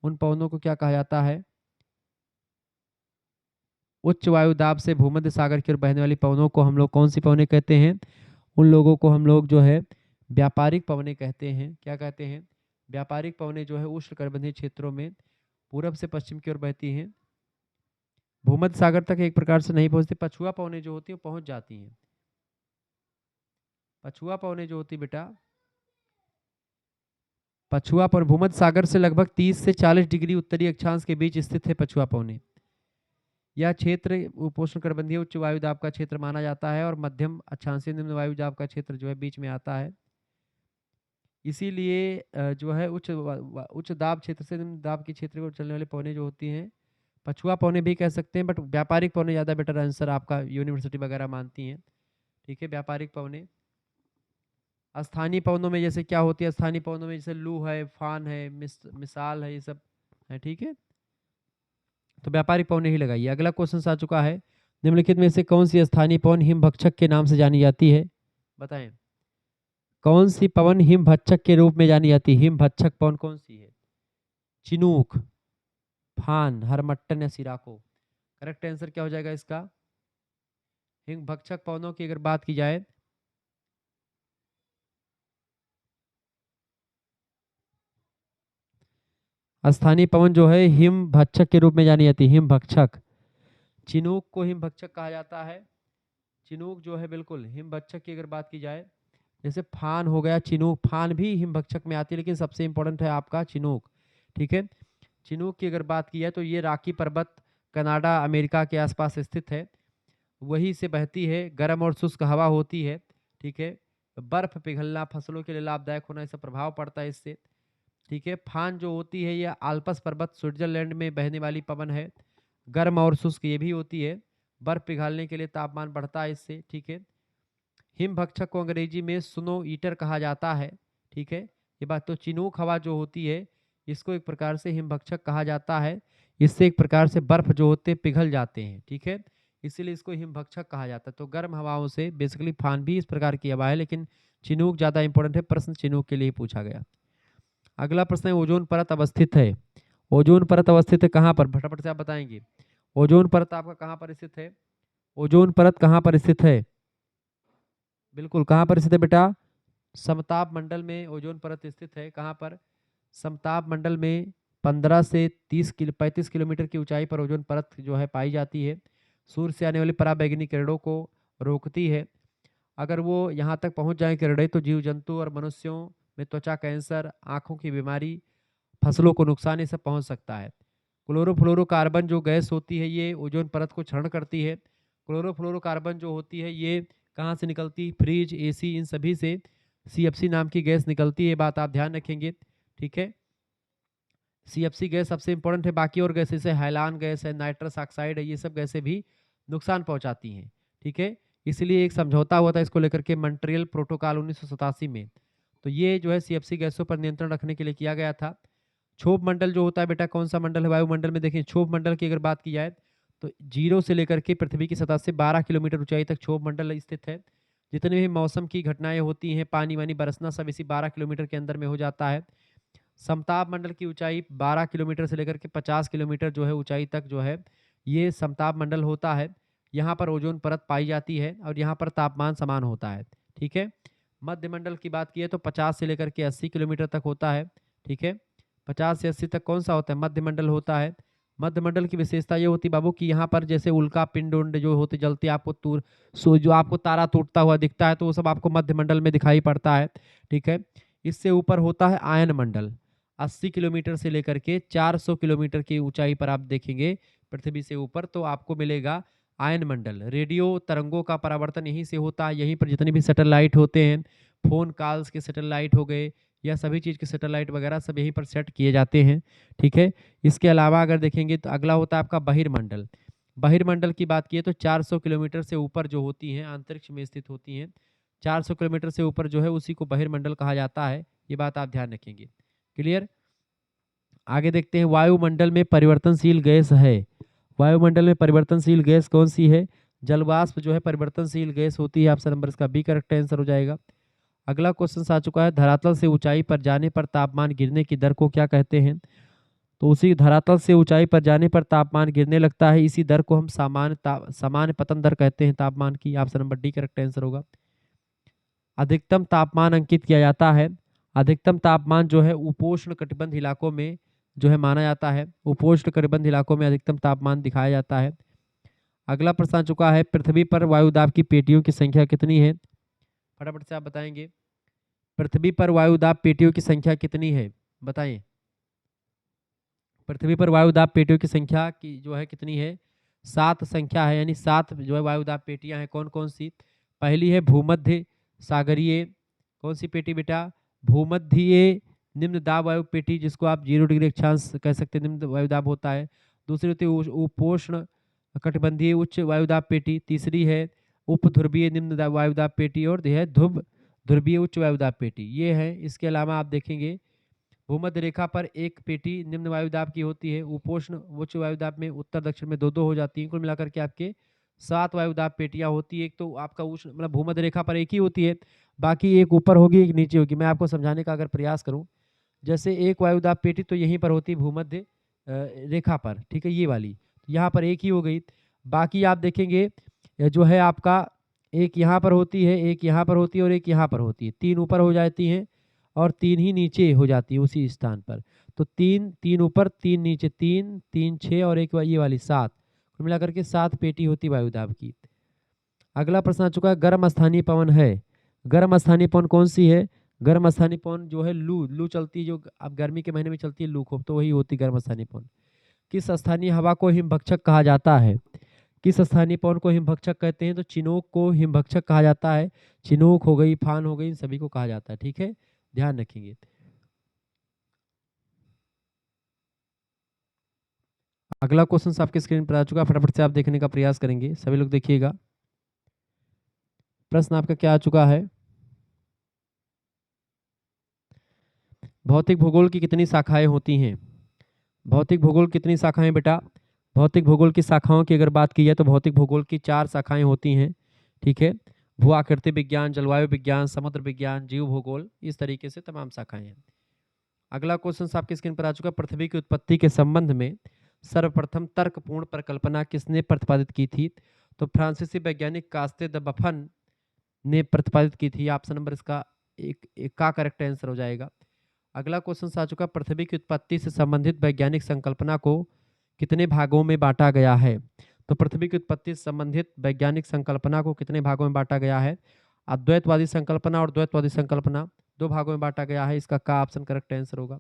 उन पवनों को क्या कहा जाता है? उच्च वायु दाब से भूमध्य सागर की ओर बहने वाली पवनों को हम लोग कौन सी पवनें कहते हैं? उन लोगों को हम लोग जो है व्यापारिक पवनें कहते हैं। क्या कहते हैं? व्यापारिक पवनें जो है उष्णकटिबंधीय क्षेत्रों में पूरब से पश्चिम की ओर बहती हैं, भूमध्य सागर तक एक प्रकार से नहीं पहुंचती। पछुआ पवनें जो होती है पहुंच जाती हैं। पछुआ पवनें जो होती बेटा, पछुआ पर भूमध्य सागर से लगभग 30 से 40 डिग्री उत्तरी अक्षांश के बीच स्थित है पछुआ पवनें। यह क्षेत्र उपोष्णकटिबंधीय उच्च वायु दाब का क्षेत्र माना जाता है और मध्यम अक्षांशीय निम्न वायु दाब का क्षेत्र जो है बीच में आता है। इसीलिए जो है उच्च दाब क्षेत्र से निम्न दाब के क्षेत्र में चलने वाली पवनें जो होती हैं पछुआ पवनें भी कह सकते हैं, बट व्यापारिक पवनें ज़्यादा बेटर आंसर आपका यूनिवर्सिटी वगैरह मानती हैं। ठीक है, व्यापारिक पवनें। स्थानीय पवनों में जैसे क्या होती है? स्थानीय पवनों में जैसे लू है, फान है, मिसाल है, ये सब है। ठीक है, तो व्यापारिक पवनें ही लगाइए। अगला क्वेश्चन आ चुका है, निम्नलिखित में से कौन सी स्थानीय पवन हिमभक्षक के नाम से जानी जाती है? बताएं, कौन सी पवन हिमभक्षक के रूप में जानी जाती है? हिमभक्षक पवन कौन सी है? चिनूक, फान, हरमट्टन या सिराको। करेक्ट आंसर क्या हो जाएगा इसका? हिमभक्षक पवनों की अगर बात की जाए, स्थानीय पवन जो है हिमभक्षक के रूप में जानी जाती है। हिमभक्षक, चिनूक को हिमभक्षक कहा जाता है। चिनूक जो है बिल्कुल हिमभक्षक की अगर बात की जाए, जैसे फान हो गया, चिनूक, फान भी हिमभक्षक में आती है, लेकिन सबसे इंपॉर्टेंट है आपका चिनूक। ठीक है, चिनूक की अगर बात की जाए तो ये रॉकी पर्वत कनाडा अमेरिका के आसपास स्थित है, वहीं से बहती है, गर्म और शुष्क हवा होती है। ठीक है, बर्फ पिघलना, फसलों के लिए लाभदायक होना, इसका प्रभाव पड़ता है इससे। ठीक है, फान जो होती है यह आल्प्स पर्वत स्विट्जरलैंड में बहने वाली पवन है, गर्म और शुष्क ये भी होती है, बर्फ पिघालने के लिए तापमान बढ़ता है इससे। ठीक है, हिमभक्षक को अंग्रेजी में स्नो ईटर कहा जाता है। ठीक है, ये बात। तो चिनूक हवा जो होती है इसको एक प्रकार से हिमभक्षक कहा जाता है। इससे एक प्रकार से बर्फ जो होते हैं पिघल जाते हैं। ठीक है, इसीलिए इसको हिमभक्षक कहा जाता है। तो गर्म हवाओं से बेसिकली फान भी इस प्रकार की हवा है, लेकिन चिनूक ज़्यादा इंपॉर्टेंट है। प्रश्न चिनूक के लिए पूछा गया। अगला प्रश्न है, ओजोन परत अवस्थित है। ओजोन परत अवस्थित है कहाँ पर? फटाफट से आप बताएंगे। ओजोन परत आपका कहाँ पर स्थित है? ओजोन परत कहाँ पर स्थित है? बिल्कुल, कहाँ पर स्थित है बेटा? समताप मंडल में ओजोन परत स्थित है। कहाँ पर? समताप मंडल में 15 से 35 किलोमीटर की ऊंचाई पर ओजोन परत जो है पाई जाती है। सूर्य से आने वाली पराबैंगनी किरणों को रोकती है। अगर वो यहाँ तक पहुँच जाए किरणें तो जीव जंतु और मनुष्यों में त्वचा कैंसर, आँखों की बीमारी, फसलों को नुकसान, ये सब पहुँच सकता है। क्लोरोफ्लोरोकार्बन जो गैस होती है ये ओजोन परत को क्षरण करती है। क्लोरोफ्लोरोकार्बन जो होती है ये कहाँ से निकलती? फ्रिज, एसी, इन सभी से सीएफसी नाम की गैस निकलती है। बात आप ध्यान रखेंगे। ठीक है, सीएफसी गैस सबसे इंपॉर्टेंट है। बाकी और गैस जैसे हैलान गैस है, नाइट्रस ऑक्साइड है, ये सब गैसें भी नुकसान पहुंचाती हैं। ठीक है, इसलिए एक समझौता हुआ था इसको लेकर के, मॉन्ट्रियल प्रोटोकॉल 1987 में। तो ये जो है सीएफसी गैसों पर नियंत्रण रखने के लिए किया गया था। क्षोभ मंडल जो होता है बेटा, कौन सा मंडल है वायुमंडल में? देखिए, क्षोभ मंडल की अगर बात की जाए तो जीरो से लेकर के पृथ्वी की सतह से 12 किलोमीटर ऊंचाई तक क्षोभ मंडल स्थित है। जितने भी मौसम की घटनाएं होती हैं, पानी वानी बरसना, सब इसी 12 किलोमीटर के अंदर में हो जाता है। समताप मंडल की ऊंचाई 12 किलोमीटर से लेकर के 50 किलोमीटर जो है ऊंचाई तक जो है ये समताप मंडल होता है। यहाँ पर ओजोन परत पाई जाती है और यहाँ पर तापमान समान होता है। ठीक है, मध्य मंडल की बात की है तो 50 से लेकर के 80 किलोमीटर तक होता है। ठीक है, 50 से 80 तक कौन सा होता है? मध्य मंडल होता है। मध्य मंडल की विशेषता ये होती बाबू कि यहाँ पर जैसे उल्का पिंड उंड जो होते जलते आपको जो आपको तारा टूटता हुआ दिखता है तो वो सब आपको मध्य मंडल में दिखाई पड़ता है। ठीक है, इससे ऊपर होता है आयन मंडल। 80 किलोमीटर से लेकर के 400 किलोमीटर की ऊंचाई पर आप देखेंगे पृथ्वी से ऊपर तो आपको मिलेगा आयन मंडल। रेडियो तरंगों का परावर्तन यहीं से होता है। यहीं पर जितने भी सैटेलाइट होते हैं, फोन कॉल्स के सैटेलाइट हो गए या सभी चीज़ के सैटेलाइट वगैरह सब यहीं पर सेट किए जाते हैं। ठीक है, इसके अलावा अगर देखेंगे तो अगला होता है आपका बहिर्मंडल। बहिर्मंडल की बात की तो 400 किलोमीटर से ऊपर जो होती हैं, अंतरिक्ष में स्थित होती हैं, 400 किलोमीटर से ऊपर जो है उसी को बहिर्मंडल कहा जाता है। ये बात आप ध्यान रखेंगे। क्लियर? आगे देखते हैं, वायुमंडल में परिवर्तनशील गैस है। वायुमंडल में परिवर्तनशील गैस कौन सी है? जलवाष्प जो है परिवर्तनशील गैस होती है। ऑप्शन नंबर इसका बी करेक्ट आंसर हो जाएगा। अगला क्वेश्चन आ चुका है, धरातल से ऊंचाई पर जाने पर तापमान गिरने की दर को क्या कहते हैं? तो उसी धरातल से ऊंचाई पर जाने पर तापमान गिरने लगता है, इसी दर को हम सामान्य पतन दर कहते हैं तापमान की। Option number D correct answer होगा। अधिकतम तापमान अंकित किया जाता है। अधिकतम तापमान जो है उपोष्ण कटिबंध इलाकों में जो है माना जाता है। उपोष्ण कटिबंध इलाकों में अधिकतम तापमान दिखाया जाता है। अगला प्रश्न आ चुका है, पृथ्वी पर वायुदाब की पेटियों की संख्या कितनी है? फटाफट से आप बताएंगे। पृथ्वी पर वायुदाब पेटियों की संख्या कितनी है? बताएं। पृथ्वी पर वायुदाब पेटियों की संख्या की जो है कितनी है? 7 संख्या है, यानी 7 जो है वायुदाब पेटियां हैं। कौन कौन सी? पहली है भूमध्य सागरीय, कौन सी पेटी बेटा? भूमध्यीय निम्न दाब वायु पेटी, जिसको आप 0 डिग्री अक्षांश कह सकते हैं, निम्न वायुदाब होता है। दूसरी होती है उपोष्ण कटिबंधीय उच्च वायुदाब पेटी। तीसरी है उप ध्रुवीय निम्न वायुदाब पेटी और यह ध्रुव ध्रुवीय उच्च वायुदाब पेटी, ये है। इसके अलावा आप देखेंगे भूमध्य रेखा पर एक पेटी निम्न वायुदाब की होती है। उपोष्ण उच्च वायुदाब में उत्तर दक्षिण में दो दो हो जाती हैं। कुल मिलाकर के आपके 7 वायुदाब पेटियां होती है। एक तो आपका उष्ण मतलब भूमध्य रेखा पर एक ही होती है, बाकी एक ऊपर होगी एक नीचे होगी। मैं आपको समझाने का अगर प्रयास करूं, जैसे एक वायुदाब पेटी तो यहीं पर होती है भूमध्य रेखा पर। ठीक है, ये वाली यहाँ पर एक ही हो गई। बाकी आप देखेंगे जो है आपका एक यहाँ पर होती है, एक यहाँ पर होती है और एक यहाँ पर होती है। 3 ऊपर हो जाती हैं और 3 ही नीचे हो जाती है उसी स्थान पर। तो 3 ऊपर 3 नीचे, 3 6 और एक ये वाली 7, कुल मिलाकर के 7 पेटी होती वायुदाब की। अगला प्रश्न आ चुका है, गर्म स्थानीय पवन है। गर्म स्थानीय पवन कौन सी है? गर्म स्थानीय पवन जो है लू लू चलती है, जो अब गर्मी के महीने में चलती है लू खूब, तो वही होती गर्म स्थानीय पवन। किस स्थानीय हवा को हिमभक्षक कहा जाता है? किस स्थानीय पवन को हिमभक्षक कहते हैं? तो चिनोक को हिमभक्षक कहा जाता है। चिनोक हो गई, फान हो गई, इन सभी को कहा जाता है। ठीक है, ध्यान रखेंगे। अगला क्वेश्चन आपके स्क्रीन पर आ चुका है, फटाफट से आप देखने का प्रयास करेंगे। सभी लोग देखिएगा। प्रश्न आपका क्या आ चुका है? भौतिक भूगोल की कितनी शाखाएं होती हैं? भौतिक भूगोल कितनी शाखाएं बेटा? भौतिक भूगोल की शाखाओं की अगर बात की जाए तो भौतिक भूगोल की 4 शाखाएं होती हैं। ठीक है, भू आकृति विज्ञान, जलवायु विज्ञान, समुद्र विज्ञान, जीव भूगोल, इस तरीके से तमाम शाखाएं हैं। अगला क्वेश्चन आपकी स्क्रीन पर आ चुका है। पृथ्वी की उत्पत्ति के संबंध में सर्वप्रथम तर्कपूर्ण परिकल्पना किसने प्रतिपादित की थी? तो फ्रांसीसी वैज्ञानिक कास्ते द बफन ने प्रतिपादित की थी। ऑप्शन नंबर इसका एक का करेक्ट आंसर हो जाएगा। अगला क्वेश्चन आ चुका, पृथ्वी की उत्पत्ति से संबंधित वैज्ञानिक संकल्पना को कितने भागों में बांटा गया है? तो पृथ्वी की उत्पत्ति से संबंधित वैज्ञानिक संकल्पना को कितने भागों में बांटा गया है? अद्वैतवादी संकल्पना और द्वैतवादी संकल्पना, 2 भागों में बांटा गया है। इसका का ऑप्शन करेक्ट आंसर होगा।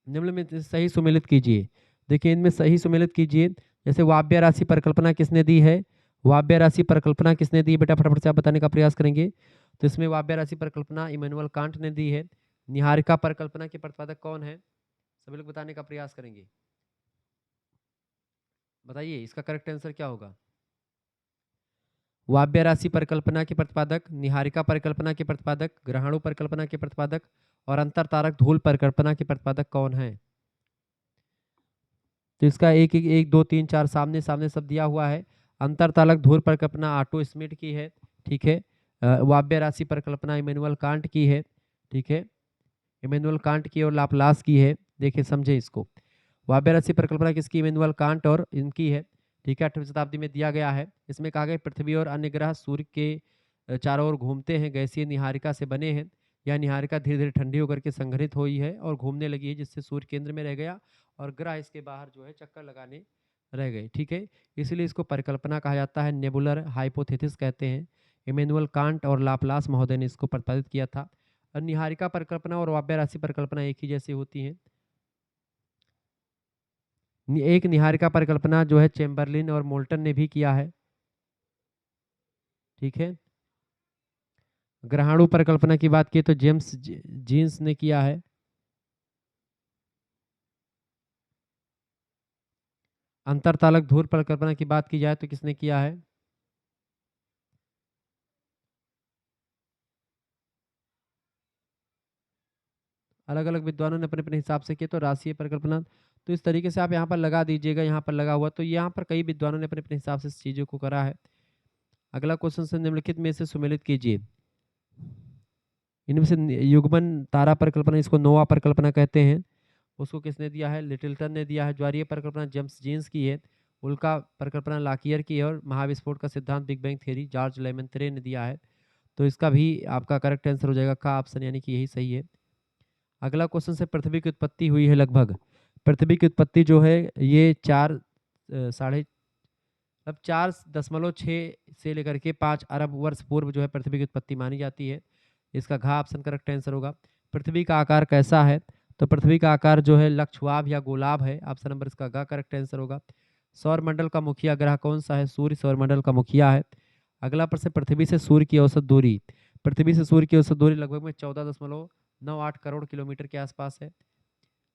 निम्न में से सही सुमेलित कीजिए। देखिए इनमें सही सुमेलित कीजिए। जैसे वाव्य राशि परिकल्पना किसने दी है? वाव्य राशि परिकल्पना किसने दी है बेटा? फटाफट से आप बताने का प्रयास करेंगे। तो इसमें वाव्य राशि परिकल्पना इमैनुअल कांट ने दी है। निहारिका परिकल्पना के प्रतिपादक कौन है? सभी लोग बताने का प्रयास करेंगे। बताइए इसका करेक्ट आंसर क्या होगा? वाव्य राशि परिकल्पना के प्रतिपादक, निहारिका परिकल्पना के प्रतिपादक, ग्रहाणु परिकल्पना के प्रतिपादक और अंतर तारक धूल परिकल्पना के प्रतिपादक कौन है? तो इसका एक एक एक दो तीन चार सामने सामने सब दिया हुआ है। अंतर तारक धूल परिकल्पना ऑटो स्मिथ की है। ठीक है, वाव्य राशि परिकल्पना इमैनुअल कांट की है। ठीक है, इमैनुअल कांट की और लाप्लास की है। देखिए समझे इसको। वाव्य राशि परिकल्पना किसकी? इमैनुअल कांट और इनकी है। ठीक है, 8वीं शताब्दी में दिया गया है। इसमें कहा गया पृथ्वी और अन्य ग्रह सूर्य के चारों ओर घूमते हैं, गैसीय निहारिका से बने हैं। यह निहारिका धीरे धीरे ठंडी होकर के संघनित हुई है और घूमने लगी है, जिससे सूर्य केंद्र में रह गया और ग्रह इसके बाहर जो है चक्कर लगाने रह गए। ठीक है, इसलिए इसको परिकल्पना कहा जाता है, नेबुलर हाइपोथेसिस कहते हैं। इमैनुअल कांट और लाप्लास महोदय ने इसको प्रतिपादित किया था। और निहारिका परिकल्पना और वाव्य राशि परिकल्पना एक ही जैसी होती हैं। एक निहारिका परिकल्पना जो है चेम्बरलिन और मोल्टन ने भी किया है। ठीक है, ग्रहाणु परिकल्पना की बात की तो जेम्स जीन्स ने किया है। अंतरतालक धूल परिकल्पना की बात की जाए तो किसने किया है? अलग अलग विद्वानों ने अपने अपने हिसाब से किया। तो राशि परिकल्पना, तो इस तरीके से आप यहाँ पर लगा दीजिएगा, यहाँ पर लगा हुआ, तो यहाँ पर कई विद्वानों ने अपने अपने हिसाब से इस चीजों को करा है। अगला क्वेश्चन से निम्नलिखित में से सुमेलित कीजिए। इनमें से युग्मन तारा परिकल्पना, इसको नोवा परिकल्पना कहते हैं, उसको किसने दिया है? लिटिलटन ने दिया है। ज्वारीय परिकल्पना जेम्स जीन्स की है। उल्का परिकल्पना लाकियर की है। और महाविस्फोट का सिद्धांत बिग बैंग थ्योरी जॉर्ज लेमेंत्रे ने दिया है। तो इसका भी आपका करेक्ट आंसर हो जाएगा का ऑप्शन, यानी कि यही सही है। अगला क्वेश्चन से पृथ्वी की उत्पत्ति हुई है लगभग, पृथ्वी की उत्पत्ति जो है ये 4.6 से लेकर के 5 अरब वर्ष पूर्व जो है पृथ्वी की उत्पत्ति मानी जाती है। इसका घा ऑप्शन करेक्ट आंसर होगा। पृथ्वी का आकार कैसा है? तो पृथ्वी का आकार जो है लक्षवाभ या गोलाभ है। ऑप्शन नंबर इसका घा करेक्ट आंसर होगा। सौर मंडल का मुखिया ग्रह कौन सा है? सूर्य सौर मंडल का मुखिया है। अगला प्रश्न, पृथ्वी से सूर्य की औसत दूरी। पृथ्वी से सूर्य की औसत दूरी लगभग में 14.98 करोड़ किलोमीटर के आसपास है।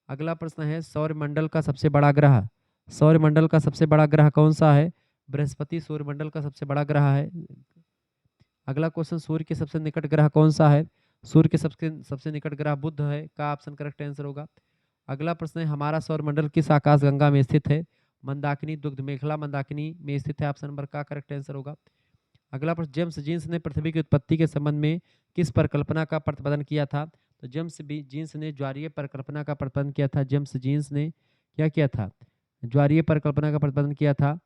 अगला प्रश्न है, सौर मंडल का सबसे बड़ा ग्रह। सौर मंडल का सबसे बड़ा ग्रह कौन सा है? बृहस्पति सौर मंडल का सबसे बड़ा ग्रह है। अगला क्वेश्चन, सूर्य के सबसे निकट ग्रह कौन सा है? सूर्य के सबसे सबसे निकट ग्रह बुध है। का ऑप्शन करेक्ट आंसर होगा। अगला प्रश्न है, हमारा सौर मंडल किस आकाश गंगा में स्थित है? मंदाकिनी दुग्ध मेखला मंदाकिनी में स्थित है। ऑप्शन नंबर का करेक्ट आंसर होगा। अगला प्रश्न, जेम्स जीन्स ने पृथ्वी की उत्पत्ति के संबंध में किस परिकल्पना का प्रतिपादन किया था? तो जेम्स जीन्स ने ज्वारीय परिकल्पना का प्रतिपादन किया था। जेम्स जीन्स ने क्या किया था? ज्वारीय परिकल्पना का प्रतिपादन किया था।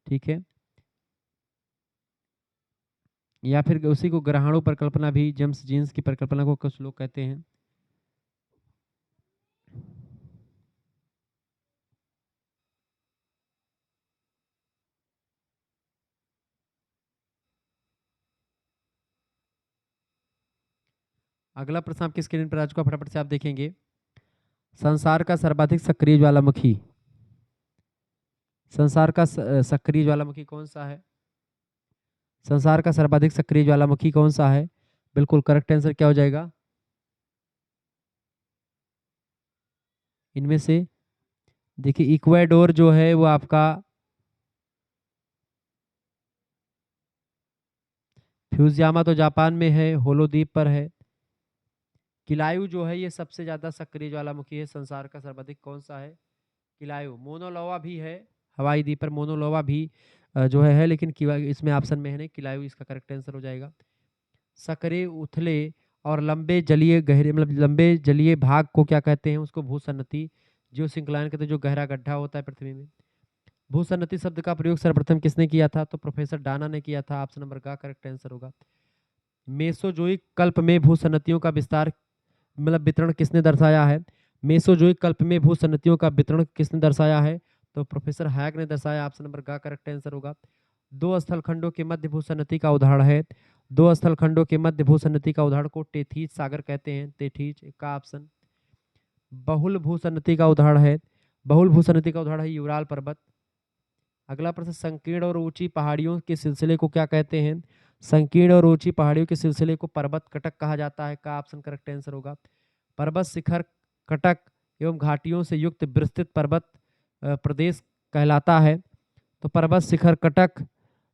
ठीक है, या फिर उसी को ग्रहाणु परिकल्पना भी जेम्स जीन्स की परिकल्पना को कुछ लोग कहते हैं। अगला प्रश्न आपकी स्क्रीन पर आ चुका, फटाफट से आप देखेंगे। संसार का सर्वाधिक सक्रिय ज्वालामुखी, संसार का सक्रिय ज्वालामुखी कौन सा है? संसार का सर्वाधिक सक्रिय ज्वालामुखी कौन सा है? बिल्कुल करेक्ट आंसर क्या हो जाएगा इनमें से? देखिए इक्वाडोर जो है वो आपका फ्यूजियामा तो जापान में है, होलो द्वीप पर है। किलायु जो है ये सबसे ज़्यादा सक्रिय ज्वालामुखी है। संसार का सर्वाधिक कौन सा है? किलायु। मोनोलोवा भी है, हवाई द्वीप पर मोनोलोवा भी जो है लेकिन इसमें ऑप्शन में है नहीं, किलायु इसका करेक्ट आंसर हो जाएगा। सकरे, उथले और लंबे जलीय गहरे मतलब लंबे जलीय भाग को क्या कहते हैं? उसको भूसन्नति जियोसिंक्लाइन कहते हैं, जो गहरा गड्ढा होता है पृथ्वी में। भूसन्नति शब्द का प्रयोग सर्वप्रथम किसने किया था? तो प्रोफेसर डाना ने किया था। ऑप्शन नंबर का करेक्ट आंसर होगा। मेसोजोइक कल्प में भूसन्नतियों का विस्तार मतलब वितरण किसने दर्शाया है? मेसोजोइक कल्प में भूसन्नतियों का वितरण किसने दर्शाया है? तो प्रोफेसर हैग ने दर्शाया। ऑप्शन नंबर का करेक्ट आंसर होगा। दो स्थलखंडों के मध्य भूसन्नति का उदाहरण है। दो स्थलखंडों के मध्य भूसन्नति का उदाहरण को टेथीज सागर कहते हैं। टेथीज का ऑप्शन। बहुल भूसन्नति का उदाहरण है, बहुल भूसन्नति का उदाहरण है यूराल पर्वत। अगला प्रश्न, संकीर्ण और ऊंची पहाड़ियों के सिलसिले को क्या कहते हैं? संकीर्ण और ऊंची पहाड़ियों के सिलसिले को पर्वत कटक कहा जाता है। का ऑप्शन करेक्ट आंसर होगा। पर्वत शिखर कटक एवं घाटियों से युक्त विस्तृत पर्वत प्रदेश कहलाता है। तो पर्वत शिखर कटक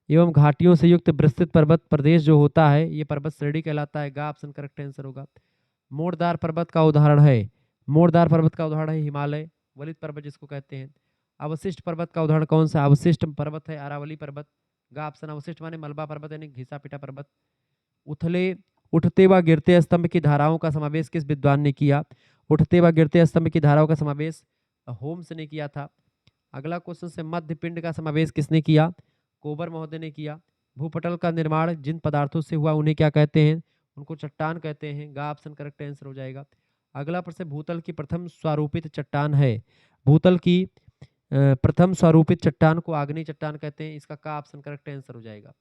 एवं घाटियों से युक्त विस्तृत पर्वत प्रदेश जो होता है ये पर्वत श्रेणी कहलाता है। गा ऑप्शन करेक्ट आंसर होगा। मोड़दार पर्वत का उदाहरण है, मोड़दार पर्वत का उदाहरण है हिमालय, वलित पर्वत जिसको कहते हैं। अवशिष्ट पर्वत का उदाहरण कौन सा? अवशिष्ट पर्वत है अरावली पर्वत। गा ऑप्शन। अवशिष्ट माने मलबा पर्वत यानी घिसा पिटा पर्वत। उथले उठते व गिरते स्तंभ की धाराओं का समावेश किस विद्वान ने किया? उठते व गिरते स्तंभ की धाराओं का समावेश होम्स ने किया था। अगला क्वेश्चन से मध्य पिंड का समावेश किसने किया? कोबर महोदय ने किया। भूपटल का निर्माण जिन पदार्थों से हुआ उन्हें क्या कहते हैं? उनको चट्टान कहते हैं। गा ऑप्शन करेक्ट आंसर हो जाएगा। अगला प्रश्न, भूतल की प्रथम स्वरूपित चट्टान है। भूतल की प्रथम स्वरूपित चट्टान को आग्नेय चट्टान कहते हैं। इसका का ऑप्शन करेक्ट आंसर हो जाएगा।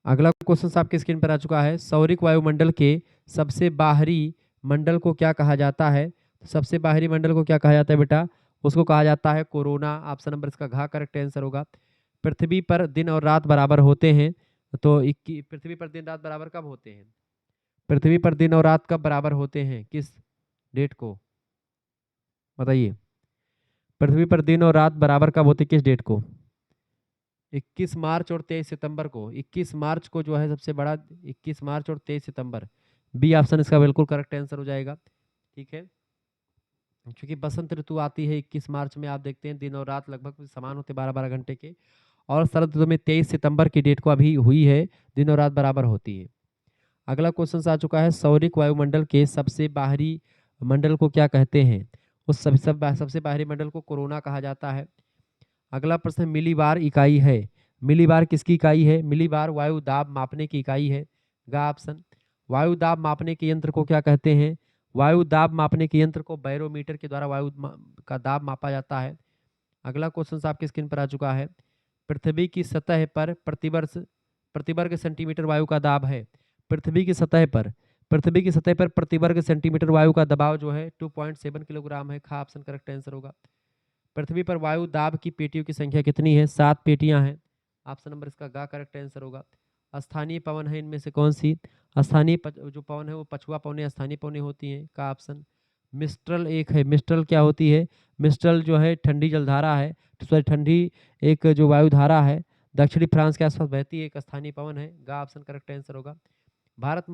अगला क्वेश्चन आपके स्क्रीन पर आ चुका है। सौरिक वायुमंडल के सबसे बाहरी मंडल को क्या कहा जाता है? सबसे बाहरी मंडल को क्या कहा जाता है बेटा? उसको कहा जाता है कोरोना। ऑप्शन नंबर इसका घा करेक्ट आंसर होगा। पृथ्वी पर दिन और रात बराबर होते हैं। तो पृथ्वी पर दिन रात बराबर कब होते हैं? पृथ्वी पर दिन और रात कब बराबर होते हैं? किस डेट को बताइए? पृथ्वी पर दिन और रात बराबर कब होते, किस डेट को? 21 मार्च और 23 सितंबर को। 21 मार्च को जो है सबसे बड़ा, 21 मार्च और 23 सितंबर। बी ऑप्शन इसका बिल्कुल करेक्ट आंसर हो जाएगा। ठीक है, क्योंकि बसंत ऋतु आती है 21 मार्च में, आप देखते हैं दिन और रात लगभग समान होते 12-12 घंटे के। और शरद ऋतु में 23 सितंबर की डेट को अभी हुई है, दिन और रात बराबर होती है। अगला क्वेश्चन आ चुका है। सौरिक वायुमंडल के सबसे बाहरी मंडल को क्या कहते हैं? उस सबसे बाहरी मंडल को कोरोना कहा जाता है। अगला प्रश्न मिलीबार इकाई है। मिलीबार किसकी इकाई है? मिलीबार वायु दाब मापने की इकाई है। गा ऑप्शन। वायु दाब मापने के यंत्र को क्या कहते हैं? वायु दाब मापने के यंत्र को बैरोमीटर के द्वारा वायु का दाब मापा जाता है। अगला क्वेश्चन आपके स्क्रीन पर आ चुका है। पृथ्वी की सतह पर प्रतिवर्ग सेंटीमीटर वायु का दाब है। पृथ्वी की सतह पर प्रतिवर्ग सेंटीमीटर वायु का दबाव जो है 2.7 किलोग्राम है। खा ऑप्शन करेक्ट आंसर होगा। पृथ्वी पर वायु दाब की पेटियों की संख्या कितनी है? 7 पेटियां हैं। ऑप्शन नंबर इसका गा करेक्ट आंसर होगा। स्थानीय पवन है इनमें से कौन सी? स्थानीय जो पवन है वो पछुआ पवने स्थानीय पवने होती हैं। का ऑप्शन। मिस्ट्रल एक है। मिस्ट्रल क्या होती है? मिस्ट्रल जो है ठंडी जलधारा है, सॉरी ठंडी एक जो वायुधारा है दक्षिणी फ्रांस के आसपास बहती है, एक स्थानीय पवन है। गा ऑप्शन करेक्ट आंसर होगा। भारत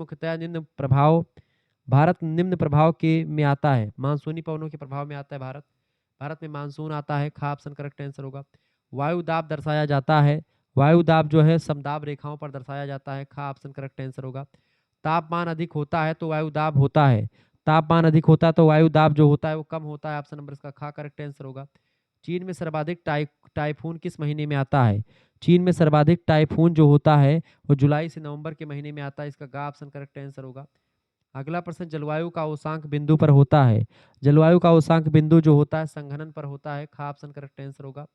निम्न प्रभाव के में आता है, मानसूनी पवनों के प्रभाव में आता है। भारत में मानसून आता है। खा ऑप्शन करेक्ट आंसर होगा। वायु दाब दर्शाया जाता है, वायु दाब जो है समदाब रेखाओं पर दर्शाया जाता है। खा ऑप्शन करेक्ट आंसर होगा। तापमान अधिक होता है तो वायु दाब होता है, तापमान अधिक होता है तो वायु दाब जो होता है वो कम होता है। ऑप्शन नंबर इसका खा करेक्ट आंसर होगा। चीन में सर्वाधिक टाइफून किस महीने में आता है? चीन में सर्वाधिक टाइफून जो होता है वो जुलाई से नवंबर के महीने में आता है। इसका गा ऑप्शन करेक्ट आंसर होगा। अगला प्रश्न, जलवायु का उषांक बिंदु पर होता है। जलवायु का उषांक बिंदु जो होता है संघनन पर होता है। खा ऑप्शन करेक्ट आंसर होगा।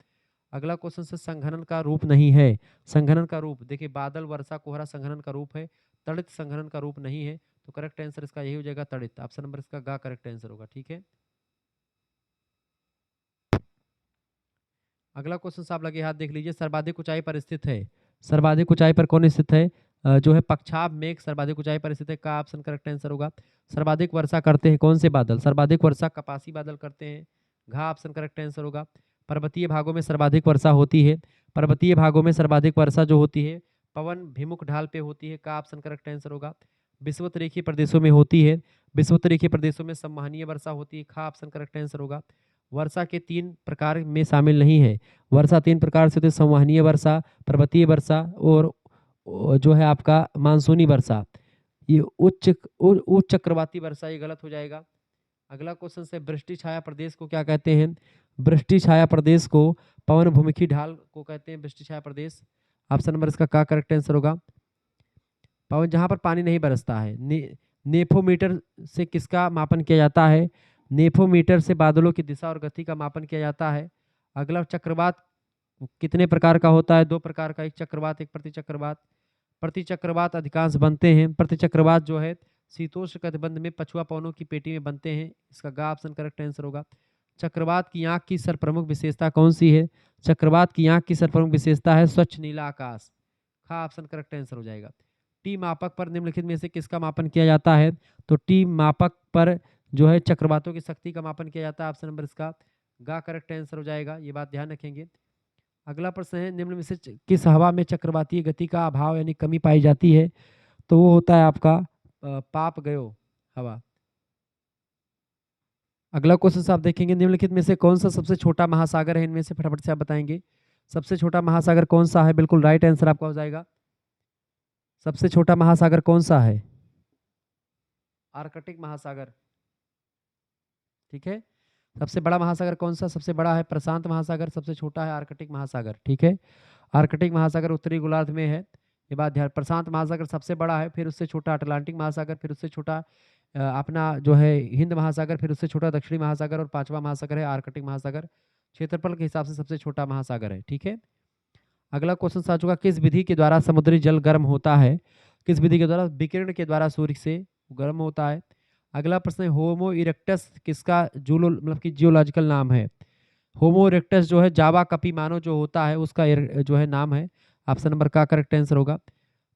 अगला क्वेश्चन से संघनन का रूप नहीं है। संघनन का रूप देखिए, बादल वर्षा कोहरा संघनन का रूप है, तड़ित संघनन का रूप नहीं है। तो करेक्ट आंसर इसका यही हो जाएगा तड़ित। ऑप्शन नंबर इसका गा करेक्ट आंसर होगा। ठीक है, अगला क्वेश्चन आप लगे हाथ देख लीजिए। सर्वाधिक ऊंचाई पर स्थित है, सर्वाधिक ऊंचाई पर कौन स्थित है? जो है पक्षाभ मेघ सर्वाधिक ऊंचाई पर स्थित है। का ऑप्शन करेक्ट आंसर होगा। सर्वाधिक वर्षा करते हैं कौन से बादल? सर्वाधिक वर्षा कपासी बादल करते हैं। घा ऑप्शन करेक्ट आंसर होगा। पर्वतीय भागों में सर्वाधिक वर्षा होती है, पर्वतीय भागों में सर्वाधिक वर्षा जो होती है पवन भिमुख ढाल पे होती है, का ऑप्शन करेक्ट आंसर होगा। विषुवत रेखीय प्रदेशों में होती है, विषुवत रेखीय प्रदेशों में संवहनीय वर्षा होती है, खा ऑप्शन करेक्ट आंसर होगा। वर्षा के 3 प्रकार में शामिल नहीं है, वर्षा 3 प्रकार से होती है, संवहनीय वर्षा, पर्वतीय वर्षा और जो है आपका मानसूनी वर्षा। ये उच्च चक्रवाती वर्षा, ये गलत हो जाएगा। अगला क्वेश्चन से वृष्टि छाया प्रदेश को क्या कहते हैं? वृष्टि छाया प्रदेश को पवन भूमिखी ढाल को कहते हैं वृष्टि छाया प्रदेश। ऑप्शन नंबर इसका क्या करेक्ट आंसर होगा? पवन जहां पर पानी नहीं बरसता है। नेफोमीटर से किसका मापन किया जाता है? नेफोमीटर से बादलों की दिशा और गति का मापन किया जाता है। अगला चक्रवात कितने प्रकार का होता है? 2 प्रकार का, एक चक्रवात एक प्रतिचक्रवात। प्रतिचक्रवात अधिकांश बनते हैं, प्रतिचक्रवात जो है शीतोष्ण कटिबंध में पछुआ पवनों की पेटी में बनते हैं, इसका ग ऑप्शन करेक्ट आंसर होगा। चक्रवात की आंख की सर्वप्रमुख विशेषता कौन सी है? चक्रवात की आंख की सर्वप्रमुख विशेषता है स्वच्छ नीला आकाश, खा ऑप्शन करेक्ट आंसर हो जाएगा। टी मापक पर निम्नलिखित में से किसका मापन किया जाता है? तो टी मापक पर जो है चक्रवातों की शक्ति का मापन किया जाता है, ऑप्शन नंबर इसका गा करेक्ट आंसर हो जाएगा, ये बात ध्यान रखेंगे। अगला प्रश्न है निम्न में से किस हवा में चक्रवातीय गति का अभाव यानी कमी पाई जाती है? तो वो होता है आपका पाप गयो हवा। अगला क्वेश्चन आप देखेंगे निम्नलिखित में से कौन सा सबसे छोटा महासागर है? इनमें से फटाफट से आप बताएंगे सबसे छोटा महासागर कौन सा है? बिल्कुल राइट आंसर आपका हो जाएगा। सबसे छोटा महासागर कौन सा है? आर्कटिक महासागर, ठीक है। सबसे बड़ा महासागर कौन सा? सबसे बड़ा है प्रशांत महासागर, सबसे छोटा है आर्कटिक महासागर, ठीक है। आर्कटिक महासागर उत्तरी गोलार्ध में है, ये बात ध्यान। प्रशांत महासागर सबसे बड़ा है, फिर उससे छोटा अटलांटिक महासागर, फिर उससे छोटा अपना जो है हिंद महासागर, फिर उससे छोटा दक्षिणी महासागर और 5वां महासागर है आर्कटिक महासागर। क्षेत्रफल के हिसाब से सबसे छोटा महासागर है, ठीक है। अगला क्वेश्चन आ चुका, किस विधि के द्वारा समुद्री जल गर्म होता है? किस विधि के द्वारा? विकिरण के द्वारा सूर्य से गर्म होता है। अगला प्रश्न है होमो इरेक्टस किसका मतलब कि जियोलॉजिकल नाम है? होमो इरेक्टस जो है जावा कपी मानव जो होता है उसका जो है नाम है, ऑप्शन नंबर का करेक्ट आंसर होगा।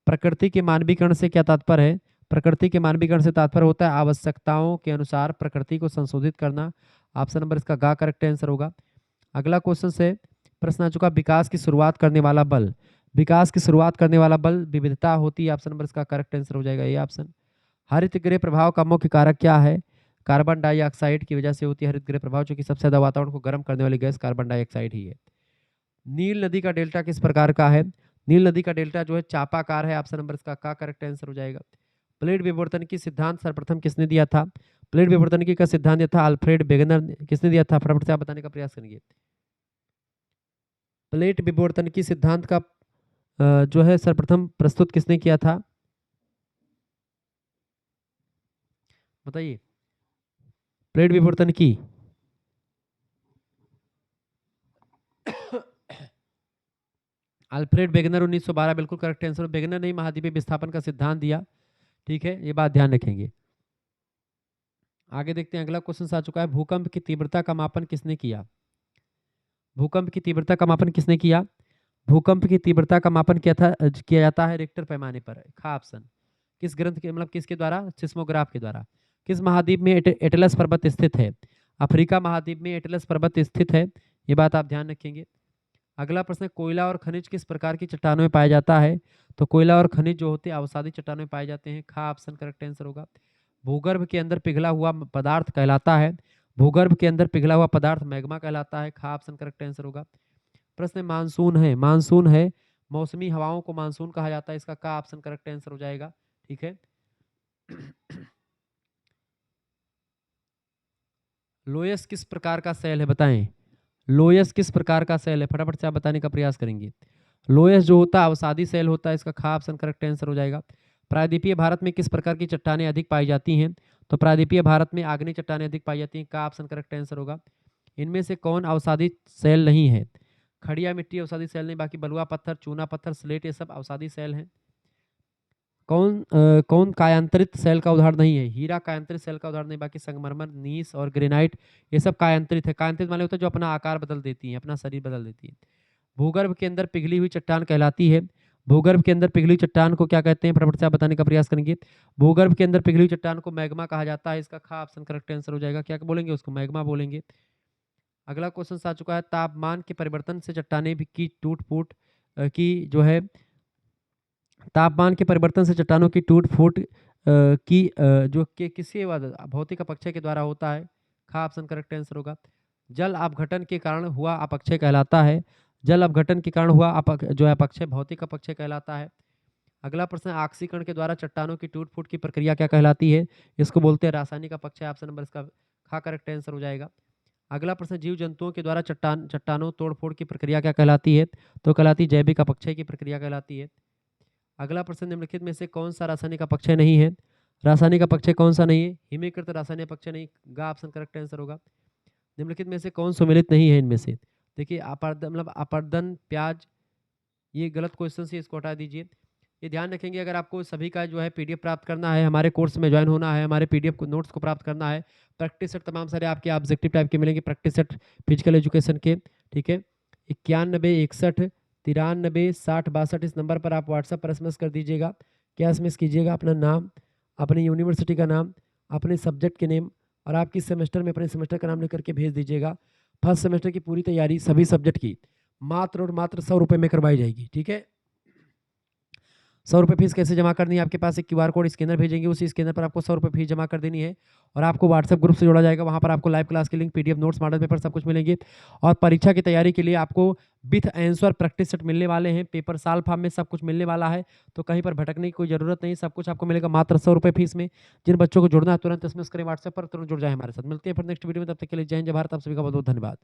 प्रकृति के मानवीकरण से क्या तात्पर्य है? प्रकृति के मानवीकरण से तात्पर्य होता है आवश्यकताओं के अनुसार प्रकृति को संशोधित करना, ऑप्शन नंबर इसका गा करेक्ट आंसर होगा। अगला क्वेश्चन से प्रश्न आ चुका, विकास की शुरुआत करने वाला बल। विकास की शुरुआत करने वाला बल विविधता होती है, ऑप्शन नंबर इसका करेक्ट आंसर हो जाएगा ये ऑप्शन। हरित गृह प्रभाव का मुख्य कारक क्या है? कार्बन डाइऑक्साइड की वजह से होती है हरित गृह प्रभाव, जो कि सबसे ज्यादा वातावरण को गर्म करने वाली गैस कार्बन डाइऑक्साइड ही है। नील नदी का डेल्टा किस प्रकार का है? नील नदी का डेल्टा जो है चापाकार है, ऑप्शन नंबर इसका का करेक्ट आंसर हो जाएगा। प्लेट विवर्तन की सिद्धांत सर्वप्रथम किसने दिया था? प्लेट विवर्तन की का सिद्धांत दिया था अल्फ्रेड वेगनर। किसने दिया था? फटाफट से आप बताने का प्रयास करेंगे। प्लेट विवर्तन की सिद्धांत का जो है सर्वप्रथम प्रस्तुत किसने किया था? बताइए। प्लेट विवर्तन की अल्फ्रेड वेगनर 1912 बिल्कुल करेक्ट आंसर। वेगनर ने महाद्वीपीय विस्थापन का सिद्धांत दिया, ठीक है, ये बात ध्यान रखेंगे। आगे देखते हैं, अगला क्वेश्चन आ चुका है, भूकंप की तीव्रता का मापन किसने किया? भूकंप की तीव्रता का मापन किसने किया? भूकंप की तीव्रता का मापन किया जाता है रिक्टर पैमाने पर, खा ऑप्शन। किस ग्रंथ के मतलब किसके द्वारा? सिस्मोग्राफ के द्वारा। किस महाद्वीप में एटलस पर्वत स्थित है? अफ्रीका महाद्वीप में एटलस पर्वत स्थित है, ये बात आप ध्यान रखेंगे। अगला प्रश्न, कोयला और खनिज किस प्रकार की चट्टानों में पाया जाता है? तो कोयला और खनिज जो होते हैं अवसादी चट्टानों में पाए जाते हैं, खा ऑप्शन करेक्ट आंसर होगा। भूगर्भ के अंदर पिघला हुआ पदार्थ कहलाता है, भूगर्भ के अंदर पिघला हुआ पदार्थ मैग्मा कहलाता है, खा ऑप्शन करेक्ट आंसर होगा। प्रश्न मानसून है, मानसून है मौसमी हवाओं को मानसून कहा जाता है, इसका का ऑप्शन करेक्ट आंसर हो जाएगा, ठीक है। लोयस किस प्रकार का सेल है? बताएं। लोयस किस प्रकार का सेल है? फटाफट से आप बताने का प्रयास करेंगे। लोयस जो होता है अवसादी सेल होता है, इसका खा ऑप्शन करेक्ट आंसर हो जाएगा। प्रायद्वीपीय भारत में किस प्रकार की चट्टानें अधिक पाई जाती हैं? तो प्रायद्वीपीय भारत में आग्नेय चट्टानें अधिक पाई जाती हैं, का ऑप्शन करेक्ट आंसर होगा। इनमें से कौन अवसादी सेल नहीं है? खड़िया मिट्टी अवसादी सेल नहीं, बाकी बलुआ पत्थर, चूना पत्थर, स्लेट, ये सब अवसादी सेल हैं। कौन कायांतरित सेल का उदाहरण नहीं है? हीरा कायांतरित सेल का उदाहरण नहीं, बाकी संगमरमर, नीस और ग्रेनाइट ये सब कायांतरित है। कायांतरित माने होता है जो अपना आकार बदल देती है, अपना शरीर बदल देती है। भूगर्भ के अंदर पिघली हुई चट्टान कहलाती है, भूगर्भ के अंदर पिघली हुई चट्टान को क्या कहते हैं? फटाफट से आप बताने का प्रयास करेंगे। भूगर्भ के अंदर पिघली हुई चट्टान को मैग्मा कहा जाता है, इसका खा ऑप्शन करेक्ट आंसर हो जाएगा। क्या बोलेंगे उसको? मैग्मा बोलेंगे। अगला क्वेश्चन आ चुका है, तापमान के परिवर्तन से चट्टानें भी की टूट फूट की जो है तापमान के परिवर्तन से चट्टानों की टूट-फूट की जो कि किसी भौतिक अपक्षय के द्वारा होता है। खा ऑप्शन करेक्ट आंसर होगा। जल अपघटन के कारण हुआ अपक्षय कहलाता है। जल अपघटन के कारण हुआ जो है अपक्षय भौतिक अपक्षय कहलाता है। अगला प्रश्न, ऑक्सीकरण के द्वारा चट्टानों की टूट-फूट की प्रक्रिया क्या कहलाती है? इसको बोलते हैं रासायनिक अपक्षय। ऑप्शन नंबर इसका खा करेक्ट आंसर हो जाएगा। अगला प्रश्न, जीव-जंतुओं के द्वारा चट्टानों तोड़-फोड़ की प्रक्रिया क्या कहलाती है? तो कहलाती है जैविक अपक्षय की प्रक्रिया कहलाती है। अगला प्रश्न, निम्नलिखित में से कौन सा रासायनिक अपक्षय नहीं है? रासायनिक अपक्षय कौन सा नहीं है? हिमीकृत रासायनिक अपक्षय नहीं, गा ऑप्शन करेक्ट आंसर होगा। निम्नलिखित में से कौन सम्मिलित नहीं है इनमें से? देखिए अपरदन, प्याज, ये गलत क्वेश्चन है, इसको हटा दीजिए। ये ध्यान रखेंगे, अगर आपको सभी का जो है पीडीएफ प्राप्त करना है, हमारे कोर्स में ज्वाइन होना है, हमारे पीडीएफ को नोट्स को प्राप्त करना है, प्रैक्टिस सेट तमाम सारे आपके ऑब्जेक्टिव टाइप के मिलेंगे, प्रैक्टिस सेट फिजिकल एजुकेशन के, ठीक है। 9161 93 60 62 इस नंबर पर आप व्हाट्सएप पर एसएमएस कर दीजिएगा। क्या एसएमएस कीजिएगा? अपना नाम, अपनी यूनिवर्सिटी का नाम, अपने सब्जेक्ट के नेम और आप किस सेमेस्टर में अपने सेमेस्टर का नाम लिख करके भेज दीजिएगा। फर्स्ट सेमेस्टर की पूरी तैयारी सभी सब्जेक्ट की मात्र और मात्र 100 रुपये में करवाई जाएगी, ठीक है। 100 रुपये फीस कैसे जमा करनी है? आपके पास एक क्यूआर कोड स्कैनर भेजेंगे, उसी स्कैनर पर आपको 100 रुपये फीस जमा कर देनी है और आपको व्हाट्सएप ग्रुप से जोड़ा जाएगा। वहाँ पर आपको लाइव क्लास की link, PDF notes, model paper सब कुछ मिलेंगे और परीक्षा की तैयारी के लिए आपको विथ आंसर प्रैक्टिस सेट मिलने वाले हैं। पेपर साल फॉर्म में सब कुछ मिलने वाला है, तो कहीं पर भटकने की कोई ज़रूरत नहीं, सब कुछ आपको मिलेगा मात्र 100 रुपये फीस में। जिन बच्चों को जुड़ना है तुरंत एसएमएस करें व्हाट्सएप पर, तुरंत जुड़ जाए हमारे साथ। मिलते हैं फिर नेक्स्ट वीडियो में, तब तक के लिए जय हिंद, जय भारत। आप सभी का बहुत बहुत धन्यवाद।